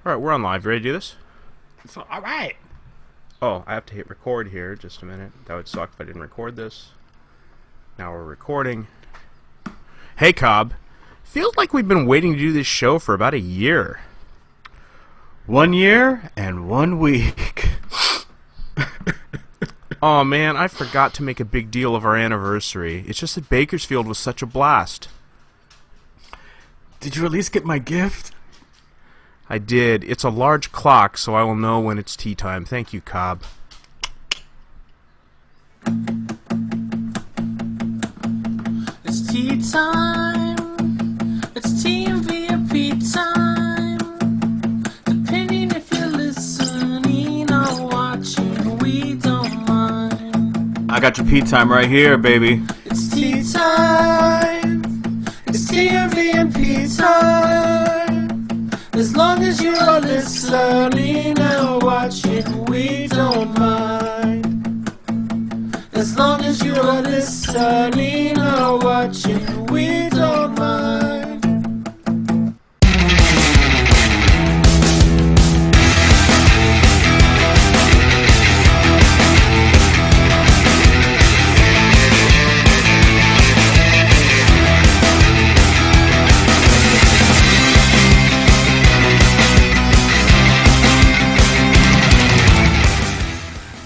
Alright, we're on live. You ready to do this? So, all right. Oh, I have to hit record here. Just a minute. That would suck if I didn't record this. Now we're recording. Hey, Cobb. Feels like we've been waiting to do this show for about a year. 1 year and 1 week. Oh man, I forgot to make a big deal of our anniversary. It's just that Bakersfield was such a blast. Did you at least get my gift? I did. It's a large clock, so I will know when it's tea time. Thank you, Cobb. It's tea time. It's TMV and P time. Depending if you're listening or watching, we don't mind. I got your pee time right here, baby. It's tea time. It's TMV and P time. As long as you're listening or watching, we don't mind. As long as you're listening or watching, we don't mind.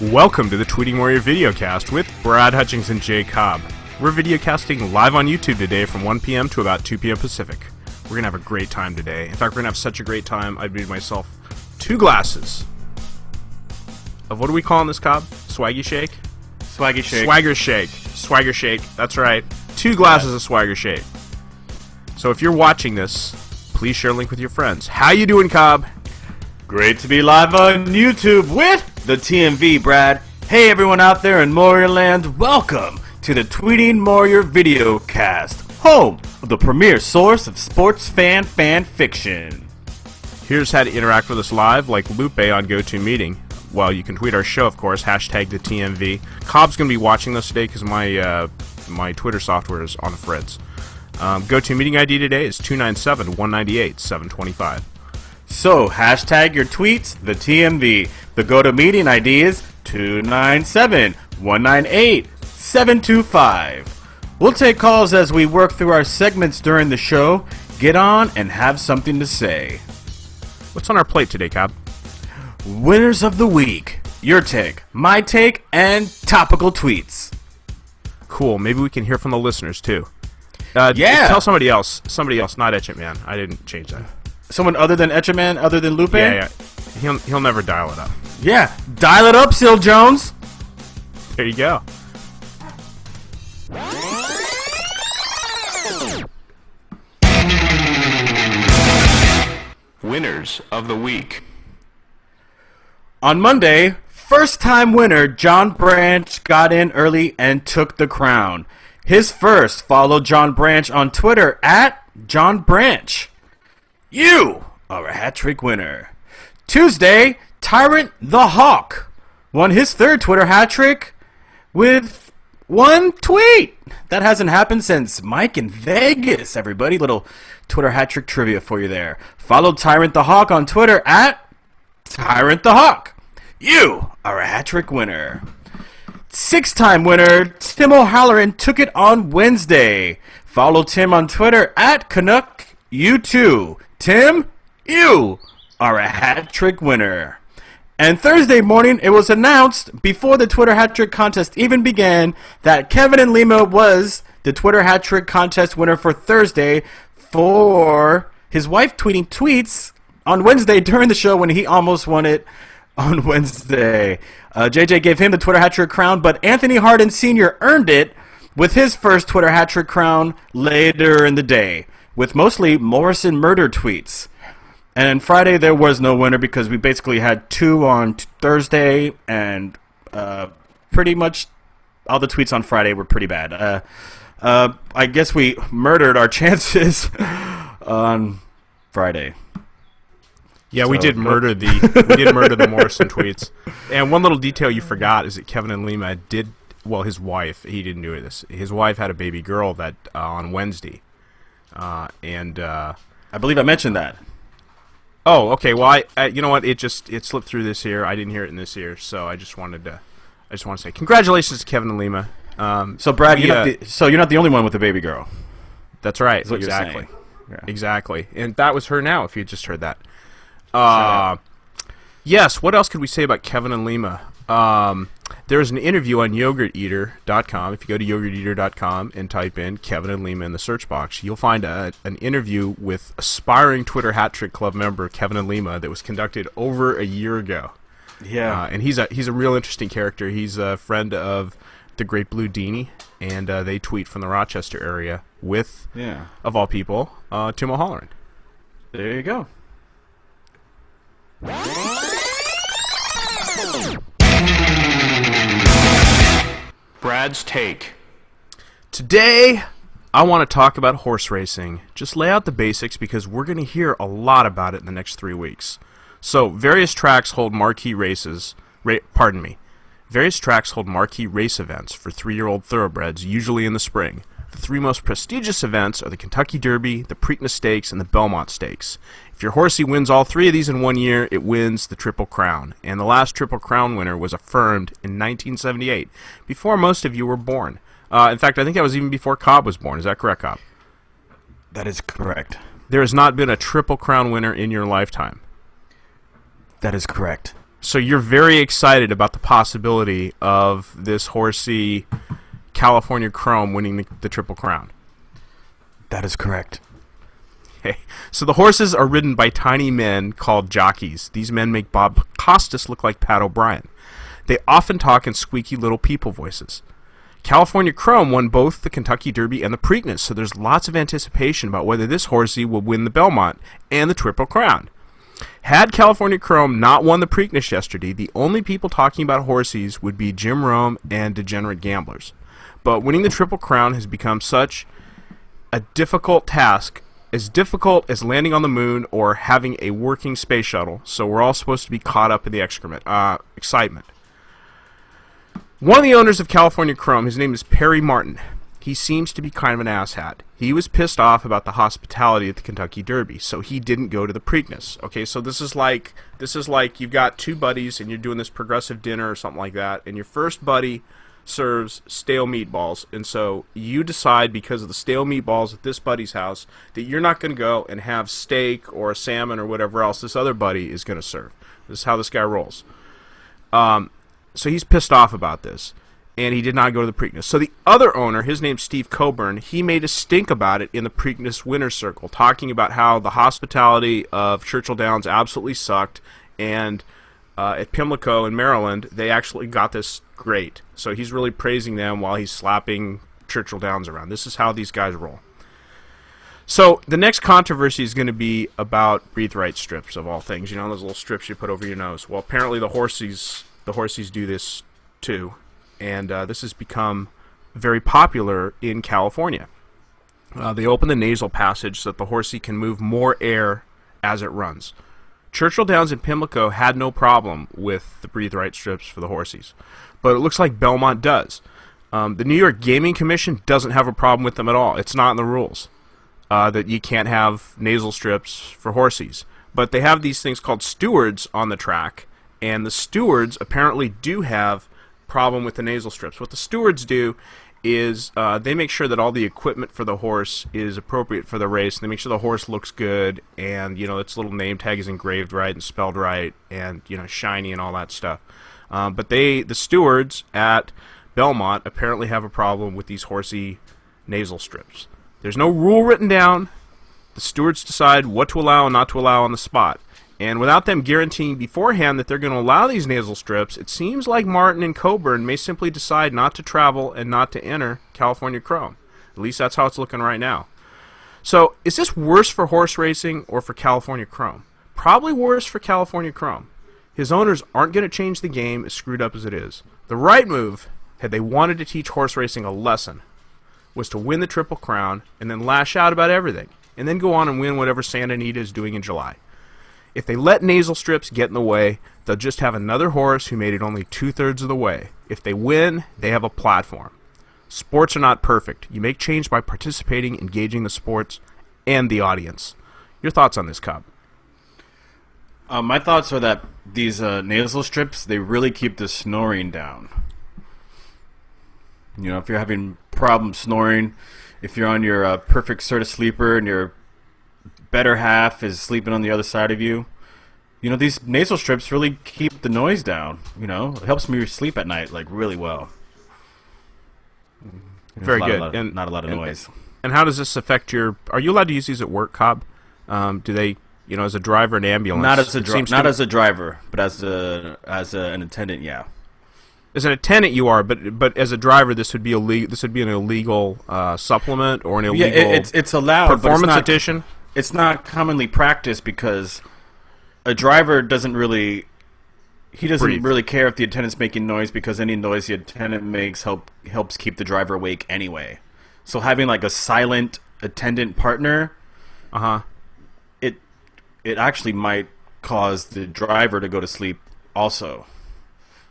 Welcome to the Tweeting Warrior videocast with Brad, Hutchings and J, Cobb. We're videocasting live on YouTube today from 1 p.m. to about 2 p.m. Pacific. We're going to have a great time today. In fact, we're going to have such a great time, I made myself 2 glasses of, what do we call this, Cobb? Swaggy Shake? Swaggy shake. Swagger Shake. Swagger Shake, that's right. 2 glasses of Swagger Shake. So if you're watching this, please share a link with your friends. How you doing, Cobb? Great to be live on YouTube with the TMV, Brad. Hey, everyone out there in Moorland, welcome to the Tweeting Warrior videocast, home of the premier source of sports fan fiction. Here's how to interact with us live, like Lupe on GoToMeeting. Well, you can tweet our show, of course, hashtag TheTMV. Cobb's going to be watching this today because my Twitter software is on the fritz. GoToMeeting ID today is 297-198-725. So, hashtag your tweets, the TMV. The GoToMeeting ID is 297-198-725. We'll take calls as we work through our segments during the show. Get on and have something to say. What's on our plate today, Cobb? Winners of the week. Your take, my take, and topical tweets. Cool. Maybe we can hear from the listeners, too. Yeah. Tell somebody else, not Etch It Man. I didn't change that. Someone other than Etchaman, other than Lupe? Yeah. He'll never dial it up. Yeah, dial it up, Sil Jones. There you go. Winners of the week. On Monday, first-time winner John Branch got in early and took the crown. His first followed John Branch on Twitter at John Branch. You are a hat-trick winner. Tuesday, Tyrant the Hawk won his third Twitter hat-trick with 1 tweet. That hasn't happened since Mike in Vegas, everybody. Little Twitter hat-trick trivia for you there. Follow Tyrant the Hawk on Twitter at Tyrant the Hawk. You are a hat-trick winner. 6-time winner Tim O'Halloran took it on Wednesday. Follow Tim on Twitter at Canuck U2. Tim, you are a hat-trick winner. And Thursday morning, it was announced before the Twitter hat-trick contest even began that Kevin in Lima was the Twitter hat-trick contest winner for Thursday for his wife tweeting tweets on Wednesday during the show when he almost won it on Wednesday. JJ gave him the Twitter hat-trick crown, but Anthony Harden Sr. earned it with his first Twitter hat-trick crown later in the day, with mostly Morrison murder tweets. And Friday there was no winner because we basically had 2 on Thursday, and pretty much all the tweets on Friday were pretty bad. I guess we murdered our chances on Friday. Yeah, we did murder the Morrison tweets. And one little detail you forgot is that Kevin in Lima did, well, his wife, he didn't do this. His wife had a baby girl that on Wednesday. I believe I mentioned that. Oh, okay. Well, you know what? It slipped through this ear. I didn't hear it in this ear, so I just want to say congratulations to Kevin and Lima. So Brad, you're not the only one with a baby girl. That's right. Is what Exactly. You're saying. Yeah. Exactly. And that was her now. If you just heard that. Yes. What else could we say about Kevin and Lima? There's an interview on yogurteater.com. If you go to yogurteater.com and type in Kevin and Lima in the search box, you'll find an interview with aspiring Twitter Hat Trick Club member Kevin and Lima that was conducted over a year ago. Yeah. And he's a real interesting character. He's a friend of the Great Blue Deanie, and they tweet from the Rochester area with, of all people, Tim O'Halloran. There you go. Brad's Take. Today, I want to talk about horse racing. Just lay out the basics because we're going to hear a lot about it in the next 3 weeks. So, various tracks hold marquee races. Various tracks hold marquee race events for 3-year-old thoroughbreds, usually in the spring. The 3 most prestigious events are the Kentucky Derby, the Preakness Stakes, and the Belmont Stakes. If your horsey wins all 3 of these in 1 year, it wins the Triple Crown. And the last Triple Crown winner was affirmed in 1978, before most of you were born. In fact, I think that was even before Cobb was born. Is that correct, Cobb? That is correct. There has not been a Triple Crown winner in your lifetime. That is correct. So you're very excited about the possibility of this horsey California Chrome winning the Triple Crown. That is correct. Okay. So the horses are ridden by tiny men called jockeys. These men make Bob Costas look like Pat O'Brien. They often talk in squeaky little people voices. California Chrome won both the Kentucky Derby and the Preakness, so there's lots of anticipation about whether this horsey will win the Belmont and the Triple Crown. Had California Chrome not won the Preakness yesterday, the only people talking about horses would be Jim Rome and degenerate gamblers. But winning the Triple Crown has become such a difficult task, as difficult as landing on the moon or having a working space shuttle, so we're all supposed to be caught up in the excitement. One of the owners of California Chrome, his name is Perry Martin. He seems to be kind of an asshat. He was pissed off about the hospitality at the Kentucky Derby, so he didn't go to the Preakness. Okay, so this is like you've got 2 buddies and you're doing this progressive dinner or something like that, and your first buddy serves stale meatballs, and so you decide because of the stale meatballs at this buddy's house that you're not going to go and have steak or a salmon or whatever else this other buddy is going to serve. This is how this guy rolls. So he's pissed off about this, and he did not go to the Preakness. So the other owner, his name's Steve Coburn, he made a stink about it in the Preakness Winner's Circle, talking about how the hospitality of Churchill Downs absolutely sucked, and at Pimlico in Maryland, they actually got this great. So he's really praising them while he's slapping Churchill Downs around. This is how these guys roll. So the next controversy is going to be about breathe right strips, of all things. You know, those little strips you put over your nose. Well, apparently the horsies do this too, and this has become very popular in California. They open the nasal passage so that the horsey can move more air as it runs. Churchill Downs and Pimlico had no problem with the breathe right strips for the horsies, but it looks like Belmont does. The New York Gaming Commission doesn't have a problem with them at all. It's not in the rules that you can't have nasal strips for horsies, but they have these things called stewards on the track, and the stewards apparently do have problem with the nasal strips. What the stewards do is they make sure that all the equipment for the horse is appropriate for the race. They make sure the horse looks good, and its little name tag is engraved right and spelled right, and shiny and all that stuff. But the stewards at Belmont apparently have a problem with these horsey nasal strips. There's no rule written down. The stewards decide what to allow and not to allow on the spot. And without them guaranteeing beforehand that they're going to allow these nasal strips, it seems like Martin and Coburn may simply decide not to travel and not to enter California Chrome. At least that's how it's looking right now. So, is this worse for horse racing or for California Chrome? Probably worse for California Chrome. His owners aren't going to change the game as screwed up as it is. The right move, had they wanted to teach horse racing a lesson, was to win the Triple Crown and then lash out about everything, and then go on and win whatever Santa Anita is doing in July. If they let nasal strips get in the way, they'll just have another horse who made it only 2/3 of the way. If they win, they have a platform. Sports are not perfect. You make change by participating, engaging the sports, and the audience. Your thoughts on this, Cobb? My thoughts are that these nasal strips, they really keep the snoring down. You know, if you're having problems snoring, if you're on your perfect sort of sleeper and your better half is sleeping on the other side of you, you know, these nasal strips really keep the noise down. You know, it helps me sleep at night, like, really well. Very good. And not a lot of noise. And how does this affect your... Are you allowed to use these at work, Cobb? Do they, you know, as a driver in an ambulance? Not as a driver, but as an attendant, yeah. As an attendant, you are, but as a driver, this would be an illegal supplement or an illegal. Yeah, it's allowed. Performance addition. It's not commonly practiced because a driver doesn't really. He doesn't really care if the attendant's making noise because any noise the attendant makes helps keep the driver awake anyway. So having like a silent attendant partner, it actually might cause the driver to go to sleep also.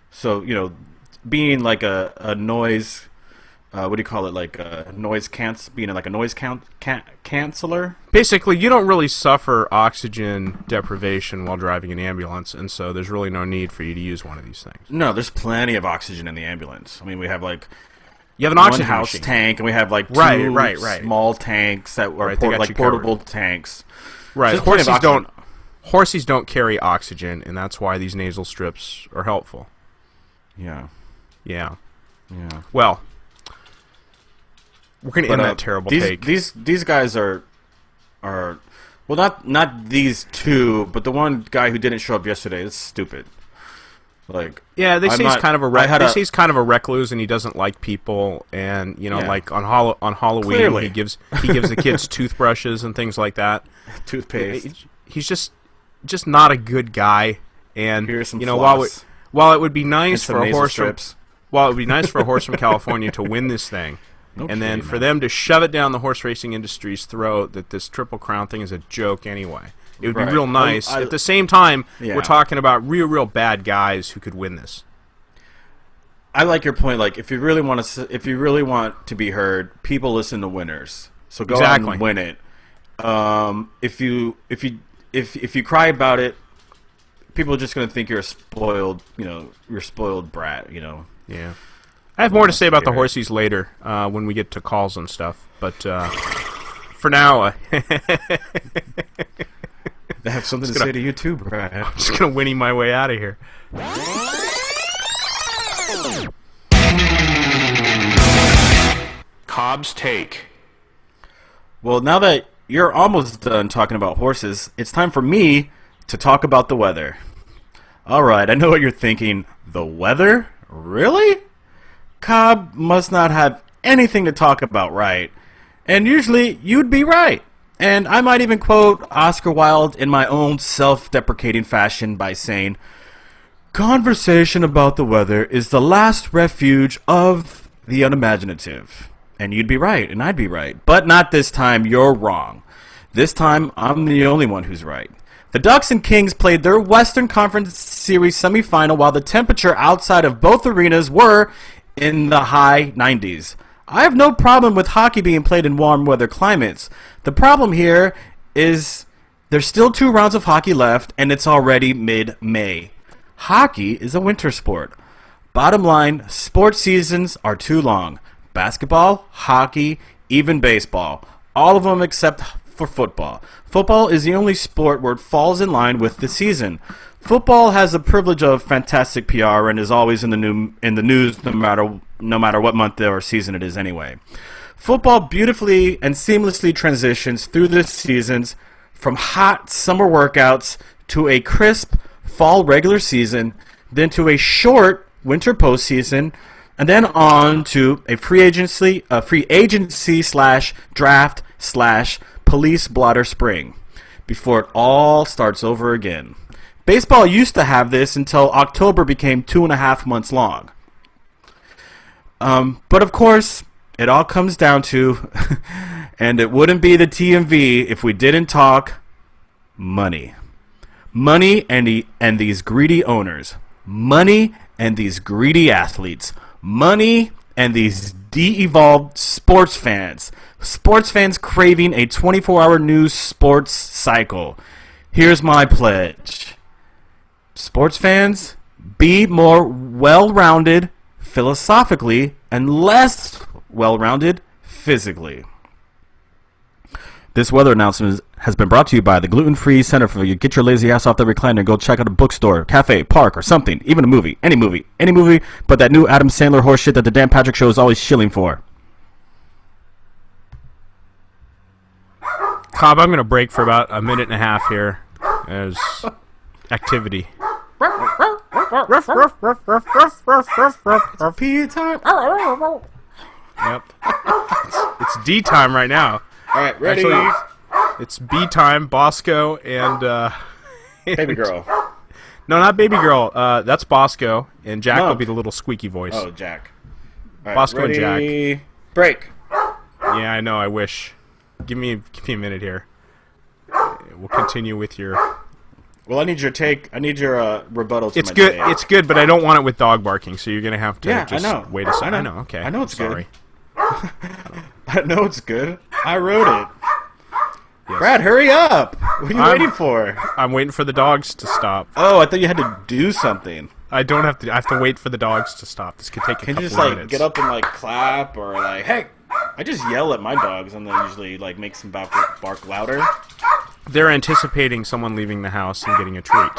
So, you know, being like a noise, what do you call it? Like a noise being like a noise canceller. Basically, you don't really suffer oxygen deprivation while driving an ambulance, and so there's really no need for you to use one of these things. No, there's plenty of oxygen in the ambulance. I mean, we have like you have an oxygen house machine. Tank, and we have like two small tanks that are portable tanks. Right, horses don't carry oxygen, and that's why these nasal strips are helpful. Yeah. Well, we're gonna end that terrible take. These guys are well, not these two, but the one guy who didn't show up yesterday is stupid. Like, yeah, they say he's kind of a recluse, and he doesn't like people, and you know, like on Halloween, Clearly. he gives the kids toothbrushes and things like that. Toothpaste. He's just not a good guy, and Here's some you know, floss. while it would be nice for a horse strips. from California to win this thing, and then for them to shove it down the horse racing industry's throat that this Triple Crown thing is a joke anyway. It would be real nice. At the same time, we're talking about real bad guys who could win this. I like your point. Like, if you really want to be heard, people listen to winners. So go out and win it. If you cry about it, people are just going to think you're a spoiled brat. You know. Yeah. I have more to say about the horsies later when we get to calls and stuff. But for now, they have something to say to you too, Brad. I'm just gonna whinny my way out of here. Cobb's take. Well, now that you're almost done talking about horses, it's time for me to talk about the weather. All right, I know what you're thinking. The weather? Really? Cobb must not have anything to talk about, right? And usually you'd be right. And I might even quote Oscar Wilde in my own self-deprecating fashion by saying, "Conversation about the weather is the last refuge of the unimaginative." And you'd be right, and I'd be right. But not this time, you're wrong. This time, I'm the only one who's right. The Ducks and Kings played their Western Conference Series semifinal while the temperature outside of both arenas were in the high 90s. I have no problem with hockey being played in warm weather climates. The problem here is there's still 2 rounds of hockey left, and it's already mid-May. Hockey is a winter sport. Bottom line, sports seasons are too long. Basketball, hockey, even baseball. All of them except for football. Football is the only sport where it falls in line with the season. Football has the privilege of fantastic PR and is always in the news no matter what month or season it is anyway. Football beautifully and seamlessly transitions through the seasons from hot summer workouts to a crisp fall regular season, then to a short winter postseason, and then on to a free agency / draft / police blotter spring before it all starts over again. Baseball used to have this until October became 2.5 months long. But of course, it all comes down to, and it wouldn't be the TMV if we didn't talk money. Money and these greedy owners. Money and these greedy athletes. Money and these de-evolved sports fans. Sports fans craving a 24-hour news sports cycle. Here's my pledge. Sports fans, be more well-rounded philosophically and less well-rounded physically. This weather announcement has been brought to you by the gluten-free Center for you. Get your lazy ass off the recliner and go check out a bookstore, cafe, park, or something. Even a movie. Any movie. But that new Adam Sandler horse shit that the Dan Patrick Show is always shilling for. Cobb, I'm going to break for about a minute and a half here as activity. It's pee time. Yep. It's D time right now. All right, ready? Actually, it's B time, Bosco, and Baby girl. No, not baby girl. That's Bosco, and Jack will be the little squeaky voice. Oh, Jack. All right, Bosco ready? and Jack. Break. Yeah, I know. I wish. Give me a minute here. We'll continue with your. Well, I need your take. I need your rebuttal to It's my good. take. It's good, but I don't want it with dog barking, so you're gonna have to just I know. wait a second. I I know. know. Okay. I know it's Sorry. good. I know it's good. I wrote it. Yes. Brad, hurry up! What are you waiting for? I'm waiting for the dogs to stop. Oh, I thought you had to do something. I don't have to. I have to wait for the dogs to stop. This could take a Can couple you just like minutes. get up and like clap or like, hey? I just yell at my dogs and they usually like make some bark louder. They're anticipating someone leaving the house and getting a treat.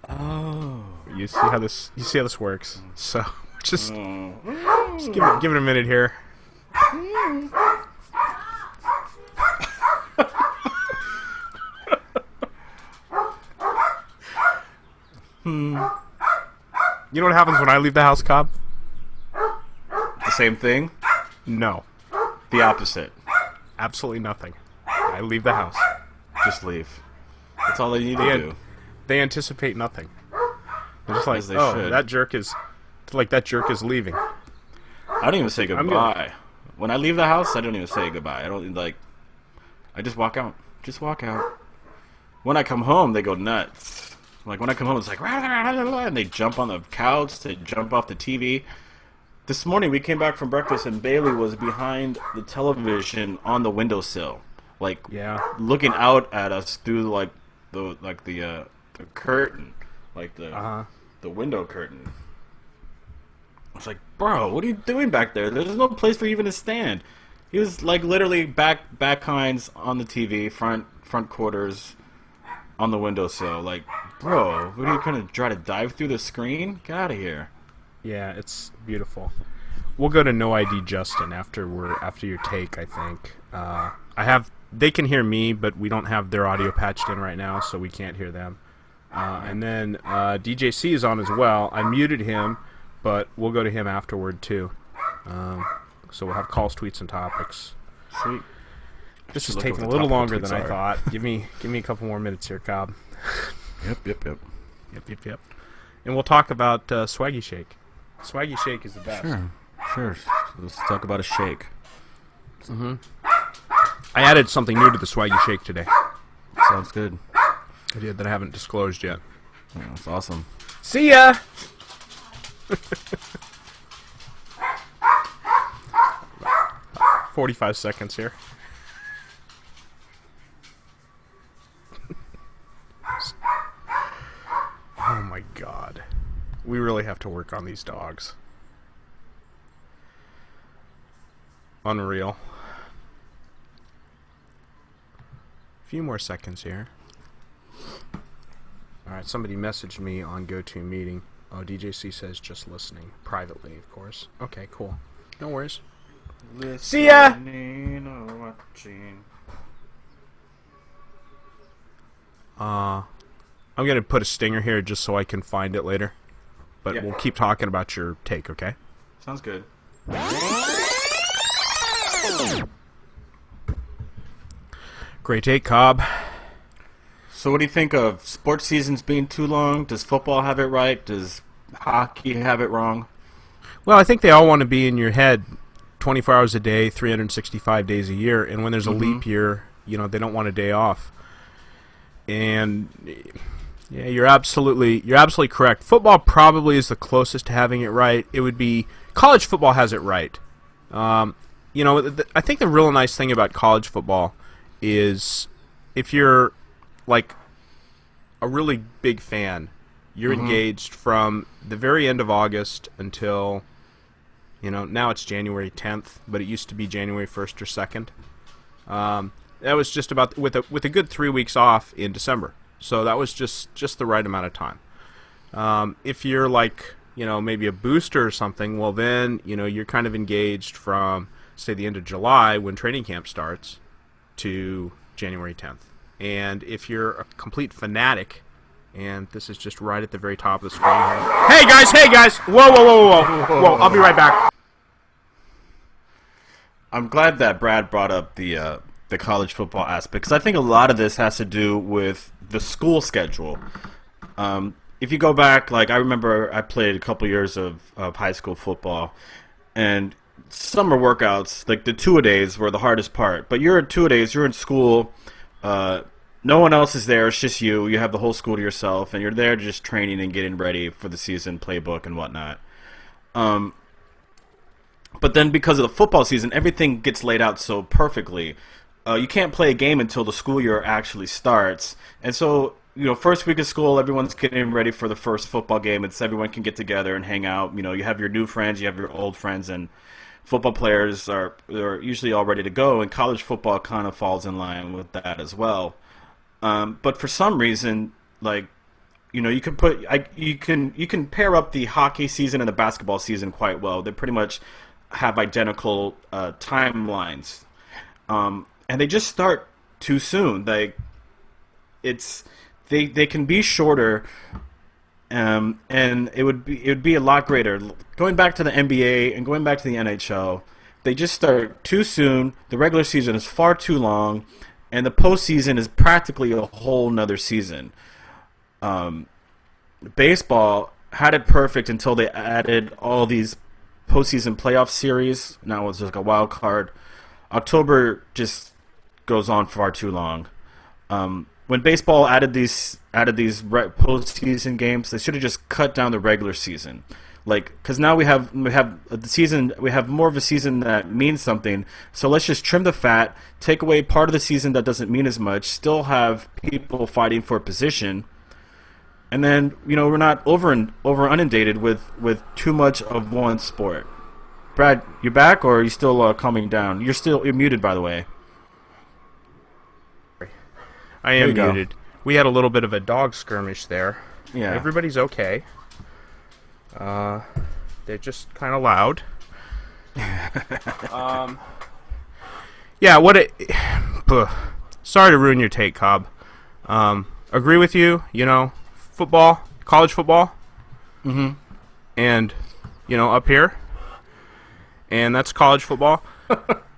Oh. You see how this works. So just give it a minute here. You know what happens when I leave the house, Cobb? The same thing? No. The opposite. Absolutely nothing. I leave the house. Just leave. That's all they need to do. They anticipate nothing. They're just like, As they oh, should. that jerk is leaving. I don't even say goodbye. When I leave the house, I don't even say goodbye. I don't like. I just walk out. Just walk out. When I come home, they go nuts. Like when I come home, it's like and they jump on the couch, they jump off the TV. This morning we came back from breakfast and Bailey was behind the television on the windowsill, like looking out at us through like the curtain, like the window curtain. I was like, bro, what are you doing back there? There's no place for you even to stand. He was like literally back hinds on the TV, front quarters on the windowsill. Like, bro, what are you gonna try to dive through the screen? Get out of here. Yeah, it's beautiful. We'll go to No ID Justin after your take, I think. They can hear me, but we don't have their audio patched in right now, so we can't hear them. And then DJC is on as well. I muted him, but we'll go to him afterward too. So we'll have calls, tweets, and topics. Sweet. This is taking a little longer than I thought. Give me a couple more minutes here, Cobb. Yep. Yep. And we'll talk about Swaggy Shake. Swaggy Shake is the best. Sure. Let's talk about a shake. I added something new to the Swaggy Shake today. Sounds good. I did that I haven't disclosed yet. Yeah, that's awesome. See ya! 45 seconds here. Oh my god. We really have to work on these dogs. Unreal. A few more seconds here. Alright, somebody messaged me on GoToMeeting. Oh, DJC says just listening. Privately, of course. Okay, cool. No worries. See ya! I'm gonna put a stinger here just so I can find it later. But we'll keep talking about your take, okay? Sounds good. Great take, Cobb. So what do you think of sports seasons being too long? Does football have it right? Does hockey have it wrong? Well, I think they all want to be in your head 24 hours a day, 365 days a year, and when there's a leap year, they don't want a day off. And yeah, you're absolutely correct. Football probably is the closest to having it right. It would be college football has it right. I think the real nice thing about college football is if you're like a really big fan, You're engaged from the very end of August until, now it's January 10th, but it used to be January 1st or 2nd. That was just about with a good 3 weeks off in December. So that was just the right amount of time. If you're like, maybe a booster or something, well then, you're kind of engaged from, say, the end of July when training camp starts to January 10th. And if you're a complete fanatic, and this is just right at the very top of the screen here. Hey guys! Whoa, I'll be right back. I'm glad that Brad brought up the college football aspect, because I think a lot of this has to do with the school schedule. If you go back, like I remember I played a couple years of high school football, and summer workouts, like the two-a-days were the hardest part. But you're in two-a-days, you're in school, no one else is there, it's just you. You have the whole school to yourself, and you're there just training and getting ready for the season, playbook and whatnot. But then because of the football season, everything gets laid out so perfectly. You can't play a game until the school year actually starts. And so, first week of school, everyone's getting ready for the first football game. Everyone can get together and hang out. You have your new friends, you have your old friends, and football players are usually all ready to go. And college football kind of falls in line with that as well. But for some reason, like, you can pair up the hockey season and the basketball season quite well. They pretty much have identical timelines. And they just start too soon. They can be shorter, and it would be a lot greater. Going back to the NBA and going back to the NHL, they just start too soon. The regular season is far too long, and the postseason is practically a whole nother season. Baseball had it perfect until they added all these postseason playoff series. Now it's like a wild card. October just goes on far too long. When baseball added these postseason games, they should have just cut down the regular season, because now we have the season. We have more of a season that means something. So let's just trim the fat, take away part of the season that doesn't mean as much, still have people fighting for a position, and then we're not over inundated with too much of one sport. Brad, you back, or are you still calming down? You're muted, by the way. I am muted. We had a little bit of a dog skirmish there. Yeah. Everybody's okay. They're just kind of loud. Sorry to ruin your take, Cobb. Agree with you. Football, college football. And up here. And that's college football.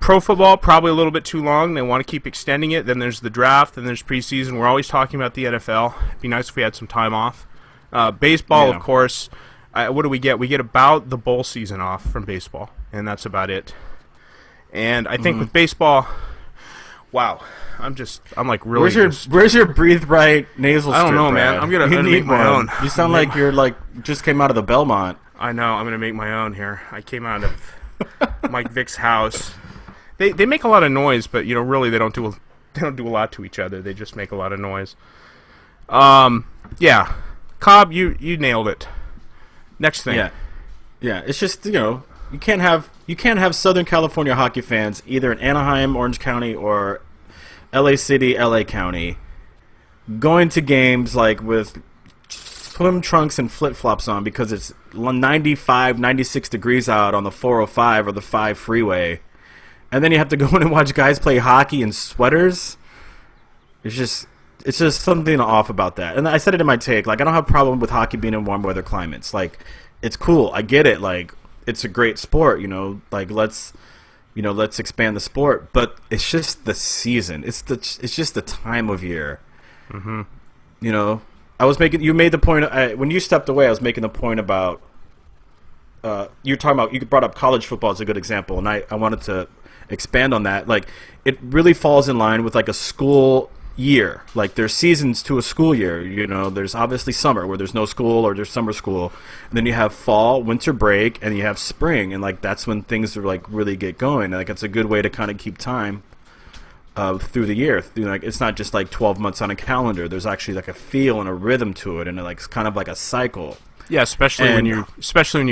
Pro football, probably a little bit too long. They want to keep extending it. Then there's the draft. Then there's preseason. We're always talking about the NFL. It'd be nice if we had some time off. Baseball, of course. What do we get? We get about the bowl season off from baseball, and that's about it. And I think with baseball, wow, I'm like really. Where's your breathe right nasal strip? I don't know, Brad? man. I'm gonna make my own. You sound like you're just came out of the Belmont. I know. I'm gonna make my own here. I came out of Mike Vick's house. They make a lot of noise, but really they don't do a lot to each other. They just make a lot of noise. Yeah, Cobb, you nailed it. Next thing. Yeah. It's just you can't have Southern California hockey fans either in Anaheim, Orange County, or LA City, LA County going to games with swim trunks and flip-flops on because it's 95, 96 degrees out on the 405 or the 5 freeway. And then you have to go in and watch guys play hockey in sweaters. It's just something off about that. And I said it in my take. I don't have a problem with hockey being in warm weather climates. It's cool. I get it. It's a great sport. Let's expand the sport. But it's just the season. It's just the time of year. You made the point when you stepped away. I was making the point about you brought up college football as a good example, and I wanted to expand on that. It really falls in line with a school year. There's seasons to a school year. There's obviously summer where there's no school, or there's summer school, and then you have fall, winter break, and you have spring, and that's when things are really get going. It's a good way to kind of keep time. through the year. Like it's not just like 12 months on a calendar. There's actually like a feel and a rhythm to it, and it's kind of like a cycle. Yeah, especially when you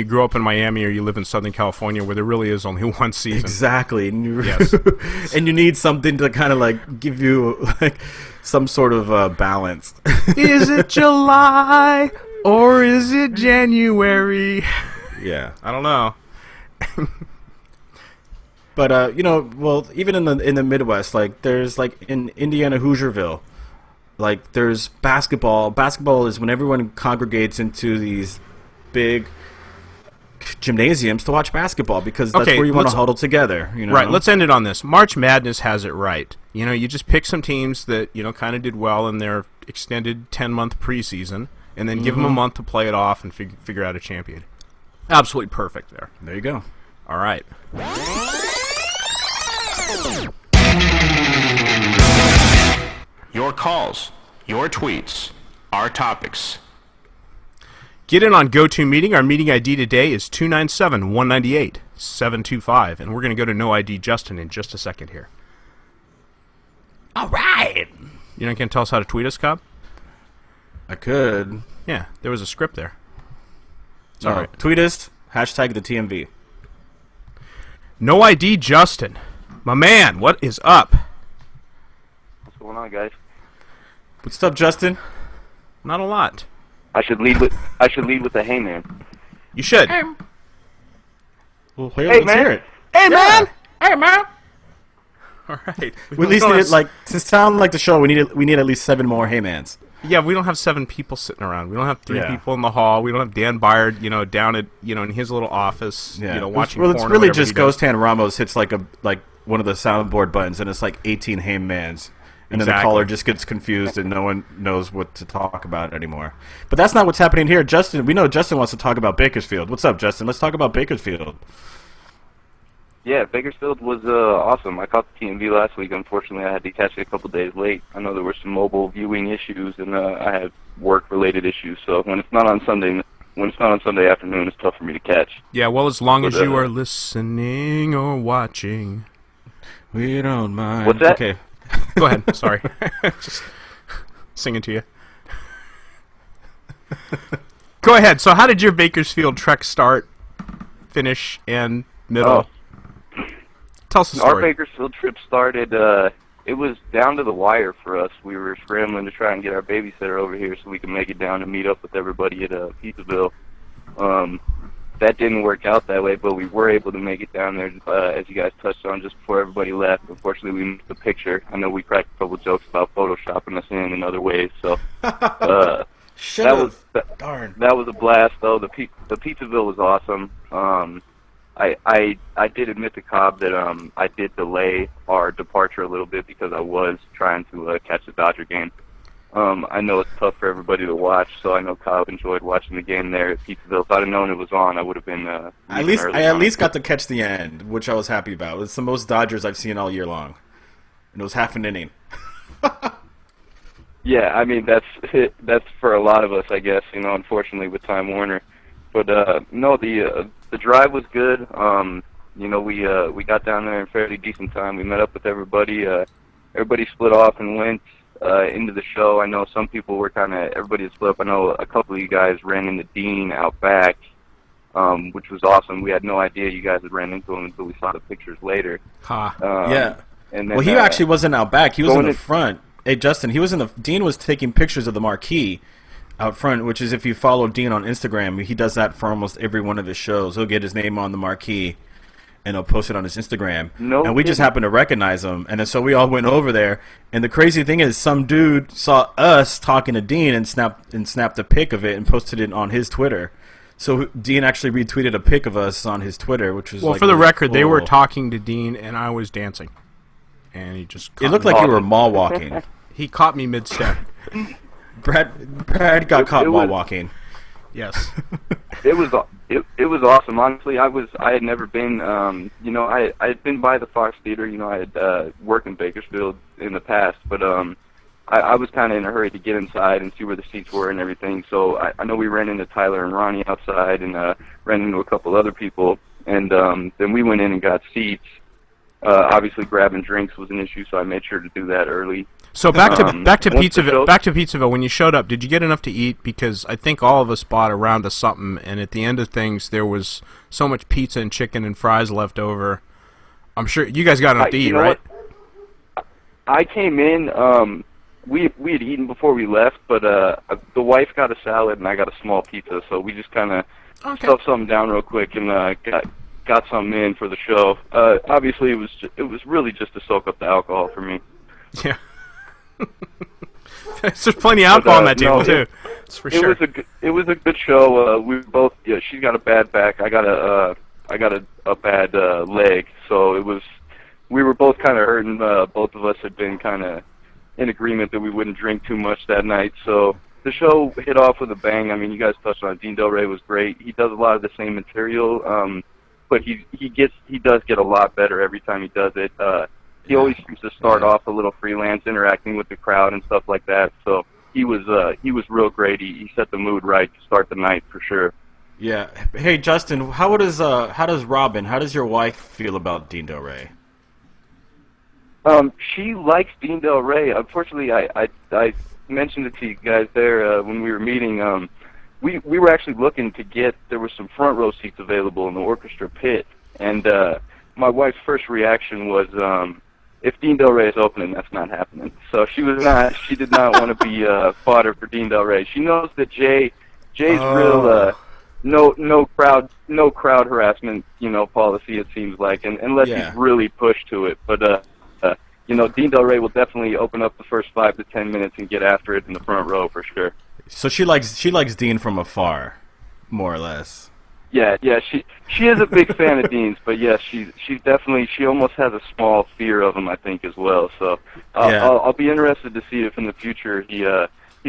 grow up in Miami or you live in Southern California, where there really is only one season. Exactly. And yes. And you need something to kind of like give you like some sort of balance. Is it July or is it January? Yeah, I don't know. But well, even in the Midwest, like there's like in Indiana Hoosierville, like there's basketball. Basketball is when everyone congregates into these big gymnasiums to watch basketball because that's where you want to huddle together. You know? Right. Let's end it on this. March Madness has it right. You know, you just pick some teams that kind of did well in their extended 10-month preseason, and then give them a month to play it off and figure out a champion. Absolutely perfect there. There you go. All right. Your calls, your tweets, our topics. Get in on GoToMeeting. Our meeting ID today is 297-198-725, and we're going to go to No ID Justin in just a second here. All right. You know, can tell us how to tweet us, Cobb? I could. Yeah, there was a script there. It's No, all right. tweet us, hashtag TheTMV. No ID Justin. My man, what is up? What's going on, guys? What's up, Justin? Not a lot. I should lead with the hey man. You should. Well, Hey, let's man. hear it. Hey, man! Hey, man. All right. We at least need it, like, to sound like the show, we need at least 7 more hey mans. Yeah, we don't have 7 people sitting around. We don't have 3 Yeah. people in the hall. We don't have Dan Byard, down at, in his little office, watching Well, porn it's or really whatever just he does. Ghost Hand Ramos hits like one of the soundboard buttons, and it's like 18 hey mans. And then the Exactly. caller just gets confused and no one knows what to talk about anymore. But that's not what's happening here. Justin, we know Justin wants to talk about Bakersfield. What's up, Justin? Let's talk about Bakersfield. Yeah, Bakersfield was awesome. I caught the TMV last week. Unfortunately, I had to catch it a couple days late. I know there were some mobile viewing issues, and I had work-related issues. So when it's not on Sunday afternoon, it's tough for me to catch. Yeah, well, as long as But, you are listening or watching. We don't mind. What's that? Okay. Go ahead. Sorry. Just singing to you. Go ahead. So how did your Bakersfield trek start, finish, and middle? Tell us the Our story. Bakersfield trip started, it was down to the wire for us. We were scrambling to try and get our babysitter over here so we could make it down and meet up with everybody at Pizzaville. That didn't work out that way, but we were able to make it down there, as you guys touched on, just before everybody left. Unfortunately, we missed the picture. I know we cracked a couple jokes about photoshopping us in other ways, so that was a blast, though. The Pizzaville was awesome. I did admit to Cobb that I did delay our departure a little bit because I was trying to catch the Dodger game. I know it's tough for everybody to watch, so I know Cobb enjoyed watching the game there at Pizzaville. If I'd have known it was on, I would have been I at least got to catch the end, which I was happy about. It's the most Dodgers I've seen all year long, and it was half an inning. Yeah, I mean that's for a lot of us, I guess. Unfortunately with Time Warner, but no, the drive was good. We got down there in fairly decent time. We met up with everybody. Everybody split off and went into the show. I know some people were everybody had split up. I know a couple of you guys ran into Dean out back, which was awesome. We had no idea you guys had ran into him until we saw the pictures later. Yeah. And then, Well, he actually wasn't out back. He was in the going front. Hey, Justin, Dean was taking pictures of the marquee out front, which is if you follow Dean on Instagram, he does that for almost every one of his shows. He'll get his name on the marquee, and he'll post it on his Instagram. And we just happened to recognize him, and then so we all went over there. And the crazy thing is, some dude saw us talking to Dean and snapped a pic of it and posted it on his Twitter. So Dean actually retweeted a pic of us on his Twitter, which was for the record, they were talking to Dean, and I was dancing. And he just It looked like you were mall walking. He caught me mid-step. Brad got caught mall walking. Yes. It was awesome. Honestly, I had never been. I had been by the Fox Theater. I had worked in Bakersfield in the past, but I was kind of in a hurry to get inside and see where the seats were and everything. So I know we ran into Tyler and Ronnie outside and ran into a couple other people, and then we went in and got seats. Obviously, grabbing drinks was an issue, so I made sure to do that early. So back to Pizzaville. show- Back to Pizzaville. When you showed up, did you get enough to eat? Because I think all of us bought a round of something, and at the end of things, there was so much pizza and chicken and fries left over. I'm sure you guys got enough to eat, you know right? what? I came in. We had eaten before we left, but the wife got a salad and I got a small pizza, so we just kind of stuffed something down real quick and got something in for the show. Obviously, it was really just to soak up the alcohol for me. Yeah. There's plenty of alcohol on that table too. That's for sure. It was a good show. We both. Yeah, she's got a bad back. I got a bad leg. So it was. We were both kind of hurting. Both of us had been kind of in agreement that we wouldn't drink too much that night. So the show hit off with a bang. I mean, you guys touched on it. Dean Del Rey was great. He does a lot of the same material, but he does get a lot better every time he does it. He always seems to start off a little freelance, interacting with the crowd and stuff like that. So he was real great. He set the mood right to start the night for sure. Yeah. Hey, Justin, how does Robin, how does your wife feel about Dean Del Rey? She likes Dean Del Rey. Unfortunately, I mentioned it to you guys there when we were meeting. We were actually looking to get, there were some front row seats available in the orchestra pit, and my wife's first reaction was, if Dean Del Rey is opening, that's not happening. So she did not want to be fodder for Dean Del Rey. She knows that Jay's real no crowd harassment, policy, it seems like, and unless he's really pushed to it. But Dean Del Rey will definitely open up the first 5 to 10 minutes and get after it in the front row for sure. So she likes Dean from afar, more or less. Yeah, she is a big fan of Dean's, but yes, she's definitely, she almost has a small fear of him, I think, as well. So I'll be interested to see if in the future he's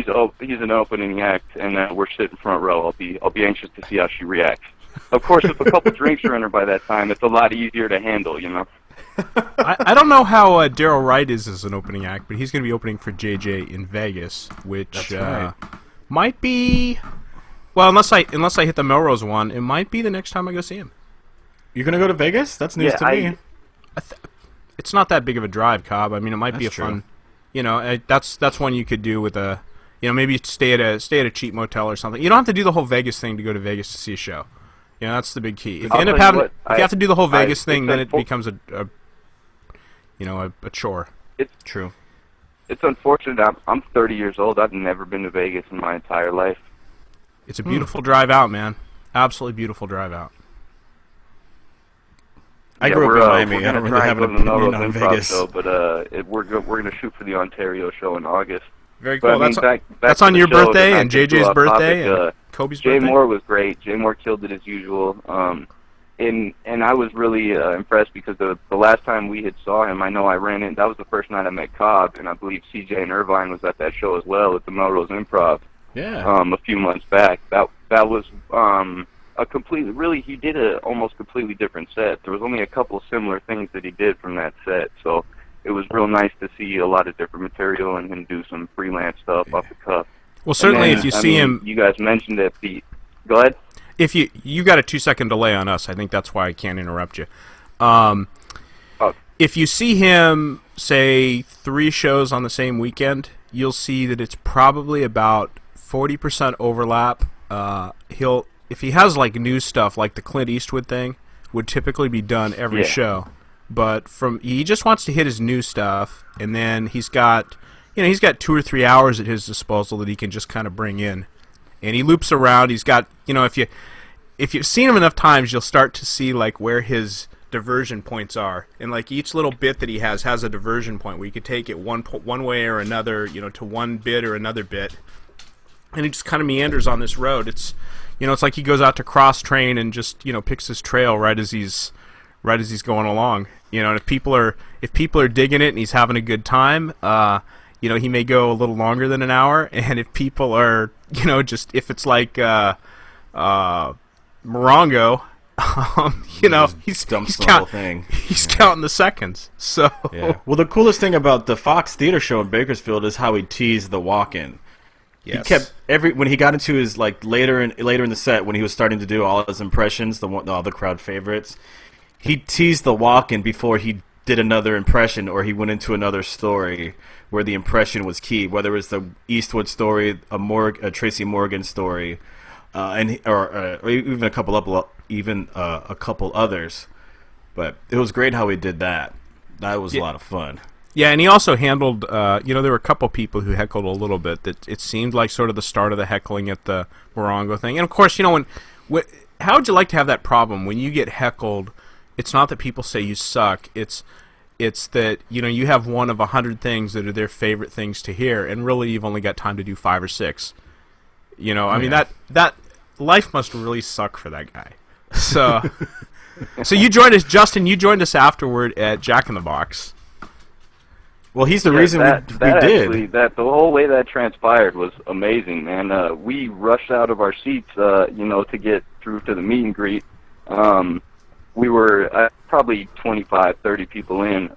an opening act and we're sitting front row. I'll be anxious to see how she reacts. Of course, if a couple drinks are in her by that time, it's a lot easier to handle, I don't know how Daryl Wright is as an opening act, but he's going to be opening for JJ in Vegas, which might be. Well, unless I hit the Melrose one, it might be the next time I go see him. You're gonna go to Vegas? That's news to me. It's not that big of a drive, Cobb. I mean, it might be a fun. That's one you could do with a. Maybe stay at a cheap motel or something. You don't have to do the whole Vegas thing to go to Vegas to see a show. That's the big key. If you have to do the whole Vegas thing, then it becomes a chore. It's true. It's unfortunate. I'm 30 years old. I've never been to Vegas in my entire life. It's a beautiful drive out, man. Absolutely beautiful drive out. I grew up in Miami. I don't really have an opinion on Vegas. Show, but we're going to shoot for the Ontario show in August. Very cool. That's on your birthday and JJ's birthday and Kobe's birthday. Jay Mohr was great. Jay Mohr killed it as usual. And I was really impressed because the last time we had saw him, I know I ran in. That was the first night I met Cobb, and I believe CJ and Irvine was at that show as well at the Melrose Improv. Yeah. A few months back. That was a completely, really, he did a almost completely different set. There was only a couple similar things that he did from that set, so it was real nice to see a lot of different material and him do some freelance stuff off the cuff. Well, certainly if you see him... You guys mentioned it. Go ahead. If you got a 2-second delay on us, I think that's why I can't interrupt you. If you see him, say, 3 shows on the same weekend, you'll see that it's probably about 40% overlap. If he has like new stuff, like the Clint Eastwood thing, would typically be done every show. But he just wants to hit his new stuff, and then he's got 2 or 3 hours at his disposal that he can just kind of bring in, and he loops around. He's got, if you've seen him enough times, you'll start to see like where his diversion points are, and like each little bit that he has a diversion point where you could take it one way or another, to one bit or another bit. And he just kind of meanders on this road. It's like he goes out to cross train and just picks his trail right as he's going along. And if people are digging it and he's having a good time, he may go a little longer than an hour. And if people are if it's like Morongo, he's counting the seconds. So well, the coolest thing about the Fox Theater show in Bakersfield is how he teased the walk-in. Yes. He kept when he got into his later in the set when he was starting to do all his impressions, all the crowd favorites. He teased the walk-in before he did another impression or he went into another story where the impression was key, whether it was the Eastwood story, a Tracy Morgan story, or even a couple others. But it was great how he did that. That was a lot of fun. Yeah, and he also handled, there were a couple people who heckled a little bit. That it seemed like sort of the start of the heckling at the Morongo thing. And, of course, how would you like to have that problem when you get heckled? It's not that people say you suck. It's that, you have one of 100 things that are their favorite things to hear, and really you've only got time to do 5 or 6. I mean, that life must really suck for that guy. So, so you joined us, Justin, afterward at Jack in the Box. Well, he's the reason we did. Actually, the whole way that transpired was amazing, man. We rushed out of our seats, to get through to the meet and greet. We were probably 25, 30 people in.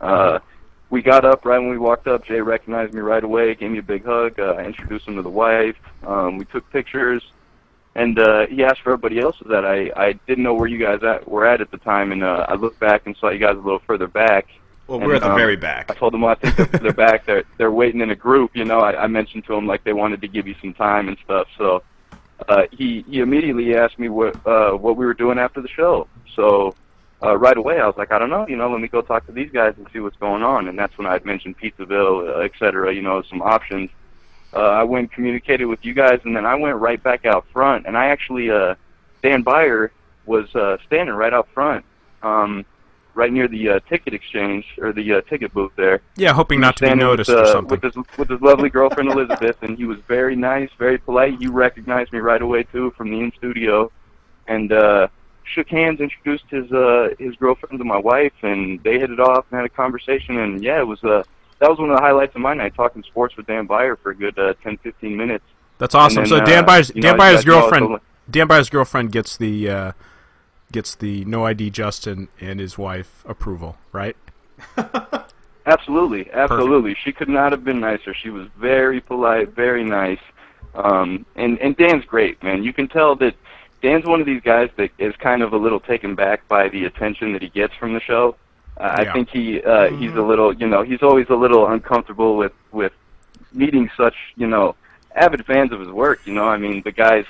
We got up right when we walked up. Jay recognized me right away, gave me a big hug, introduced him to the wife. We took pictures, and he asked for everybody else's that. I didn't know where you guys were at the time, and I looked back and saw you guys a little further back. Well, we're at the very back. I told them, I think they're back. They're waiting in a group. I mentioned to them like they wanted to give you some time and stuff. So he immediately asked me what we were doing after the show. So right away I was like, I don't know. Let me go talk to these guys and see what's going on. And that's when I had mentioned Pizzaville, et cetera. Some options. I went and communicated with you guys, and then I went right back out front. And I actually, Dan Beyer was standing right out front. Right near the ticket exchange, or the ticket booth there. Yeah, hoping not to be noticed or something. With his lovely girlfriend, Elizabeth, and he was very nice, very polite. He recognized me right away, too, from the in-studio, and shook hands, introduced his girlfriend to my wife, and they hit it off and had a conversation, and, yeah, that was one of the highlights of my night, talking sports with Dan Beyer for a good 10, 15 minutes. That's awesome. Then, so Dan Beyer's girlfriend gets the no ID Justin and his wife approval, right? Absolutely. Perfect. She could not have been nicer. She was very polite, very nice. And Dan's great, man. You can tell that Dan's one of these guys that is kind of a little taken back by the attention that he gets from the show. I think he's a little, he's always a little uncomfortable with meeting such, avid fans of his work. I mean, the guy's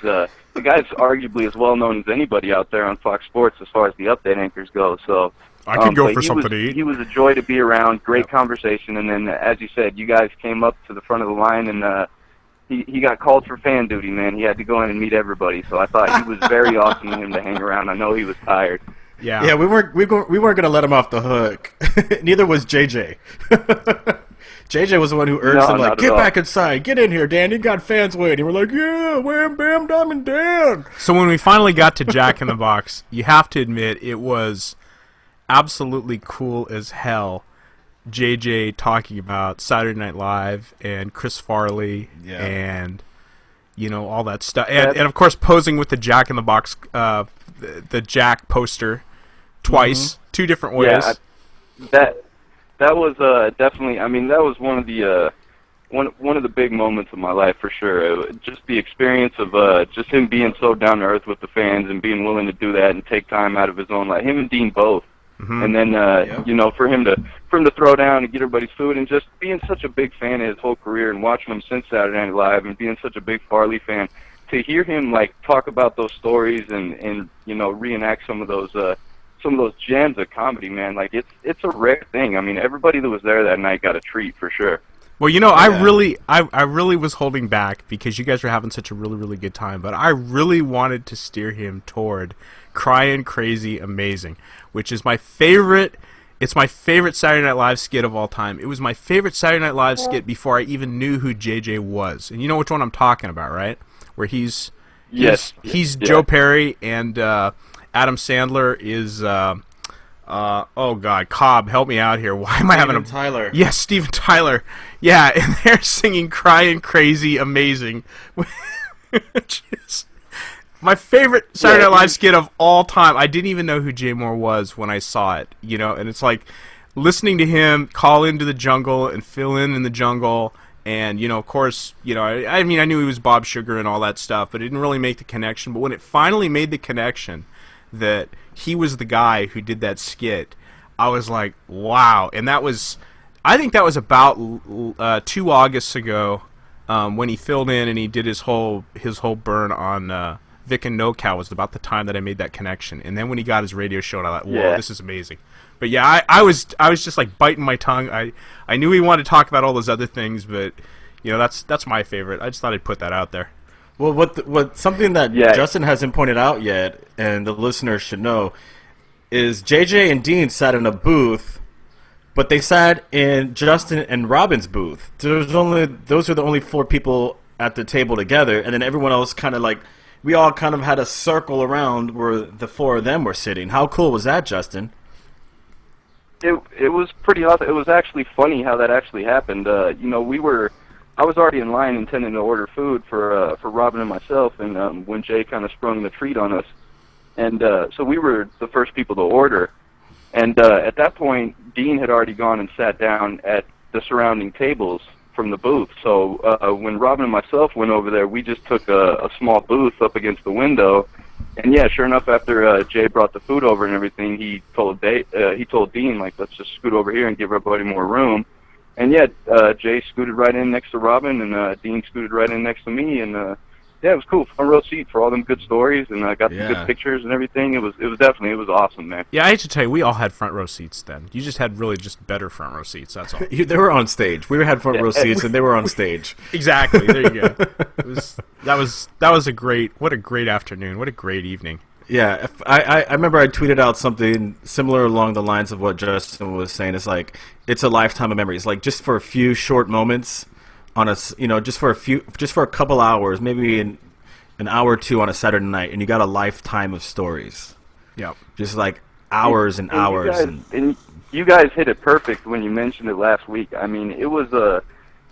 arguably as well known as anybody out there on Fox Sports as far as the update anchors go. So I could go for something to eat. He was a joy to be around. Great conversation, and then as you said, you guys came up to the front of the line, and he got called for fan duty. Man, he had to go in and meet everybody. So I thought he was very awesome of him to hang around. I know he was tired. Yeah. We weren't going to let him off the hook. Neither was JJ. JJ was the one who urged him, like, get back inside, get in here, Dan, you got fans waiting. We're like, yeah, wham, bam, diamond, Dan. So when we finally got to Jack in the Box, you have to admit it was absolutely cool as hell. JJ talking about Saturday Night Live and Chris Farley and, all that stuff. And of course, posing with the Jack in the Box, the Jack poster twice, 2 different ways. Yeah, that was definitely. I mean, that was one of the big moments of my life for sure. Just the experience of just him being so down to earth with the fans and being willing to do that and take time out of his own life. Him and Dean both. And then for him to throw down and get everybody's food, and just being such a big fan of his whole career and watching him since Saturday Night Live and being such a big Farley fan, to hear him like talk about those stories and reenact some of those gems of comedy, man, like it's a rare thing. I mean, everybody that was there that night got a treat for sure. Well, I really was holding back because you guys were having such a really, really good time, but I really wanted to steer him toward Crying Crazy Amazing, which is my favorite. It's my favorite Saturday Night Live skit of all time. It was my favorite Saturday Night Live skit before I even knew who JJ was. And you know which one I'm talking about, right? Where he's Joe Perry and Adam Sandler is Cobb, help me out here. Why am I having Tyler? Yes, Steven Tyler. Yeah, and they're singing Crying Crazy Amazing, which is my favorite Saturday Night Live skit of all time. I didn't even know who Jay Mohr was when I saw it, and it's like listening to him call into the jungle and fill in the jungle. And, of course, I knew he was Bob Sugar and all that stuff, but it didn't really make the connection. But when it finally made the connection that he was the guy who did that skit, I was like, wow. And I think that was about 2 Augusts ago when he filled in and he did his whole burn on Vic and NoCal was about the time that I made that connection. And then when he got his radio show, I thought, whoa, this is amazing. But yeah, I was just like biting my tongue. I knew he wanted to talk about all those other things, but that's my favorite. I just thought I'd put that out there. Well, what something that Justin hasn't pointed out yet, and the listeners should know, is JJ and Dean sat in a booth, but they sat in Justin and Robin's booth. Those are the only 4 people at the table together, and then everyone else kind of like, we all kind of had a circle around where the 4 of them were sitting. How cool was that, Justin? It was pretty awesome. It was actually funny how that actually happened. I was already in line intending to order food for Robin and myself, and when Jay kind of sprung the treat on us, and so we were the first people to order, and at that point, Dean had already gone and sat down at the surrounding tables from the booth. So when Robin and myself went over there, we just took a small booth up against the window, and yeah, sure enough, after Jay brought the food over and everything, he told Dean, like, let's just scoot over here and give everybody more room. And yeah, Jay scooted right in next to Robin, and Dean scooted right in next to me, and yeah, it was cool. Front row seat for all them good stories, and I got some good pictures and everything. It was awesome, man. Yeah, I hate to tell you, we all had front row seats then. You just had really just better front row seats. That's all. They were on stage. We had front row seats, and they were on stage. Exactly. There you go. That was a great afternoon. What a great evening. Yeah, I remember I tweeted out something similar along the lines of what Justin was saying. It's like, it's a lifetime of memories. Like, just for a few short moments on just for a couple hours, maybe an hour or two on a Saturday night, and you got a lifetime of stories. Yep. Just like hours and hours. And you guys hit it perfect when you mentioned it last week. I mean, it was a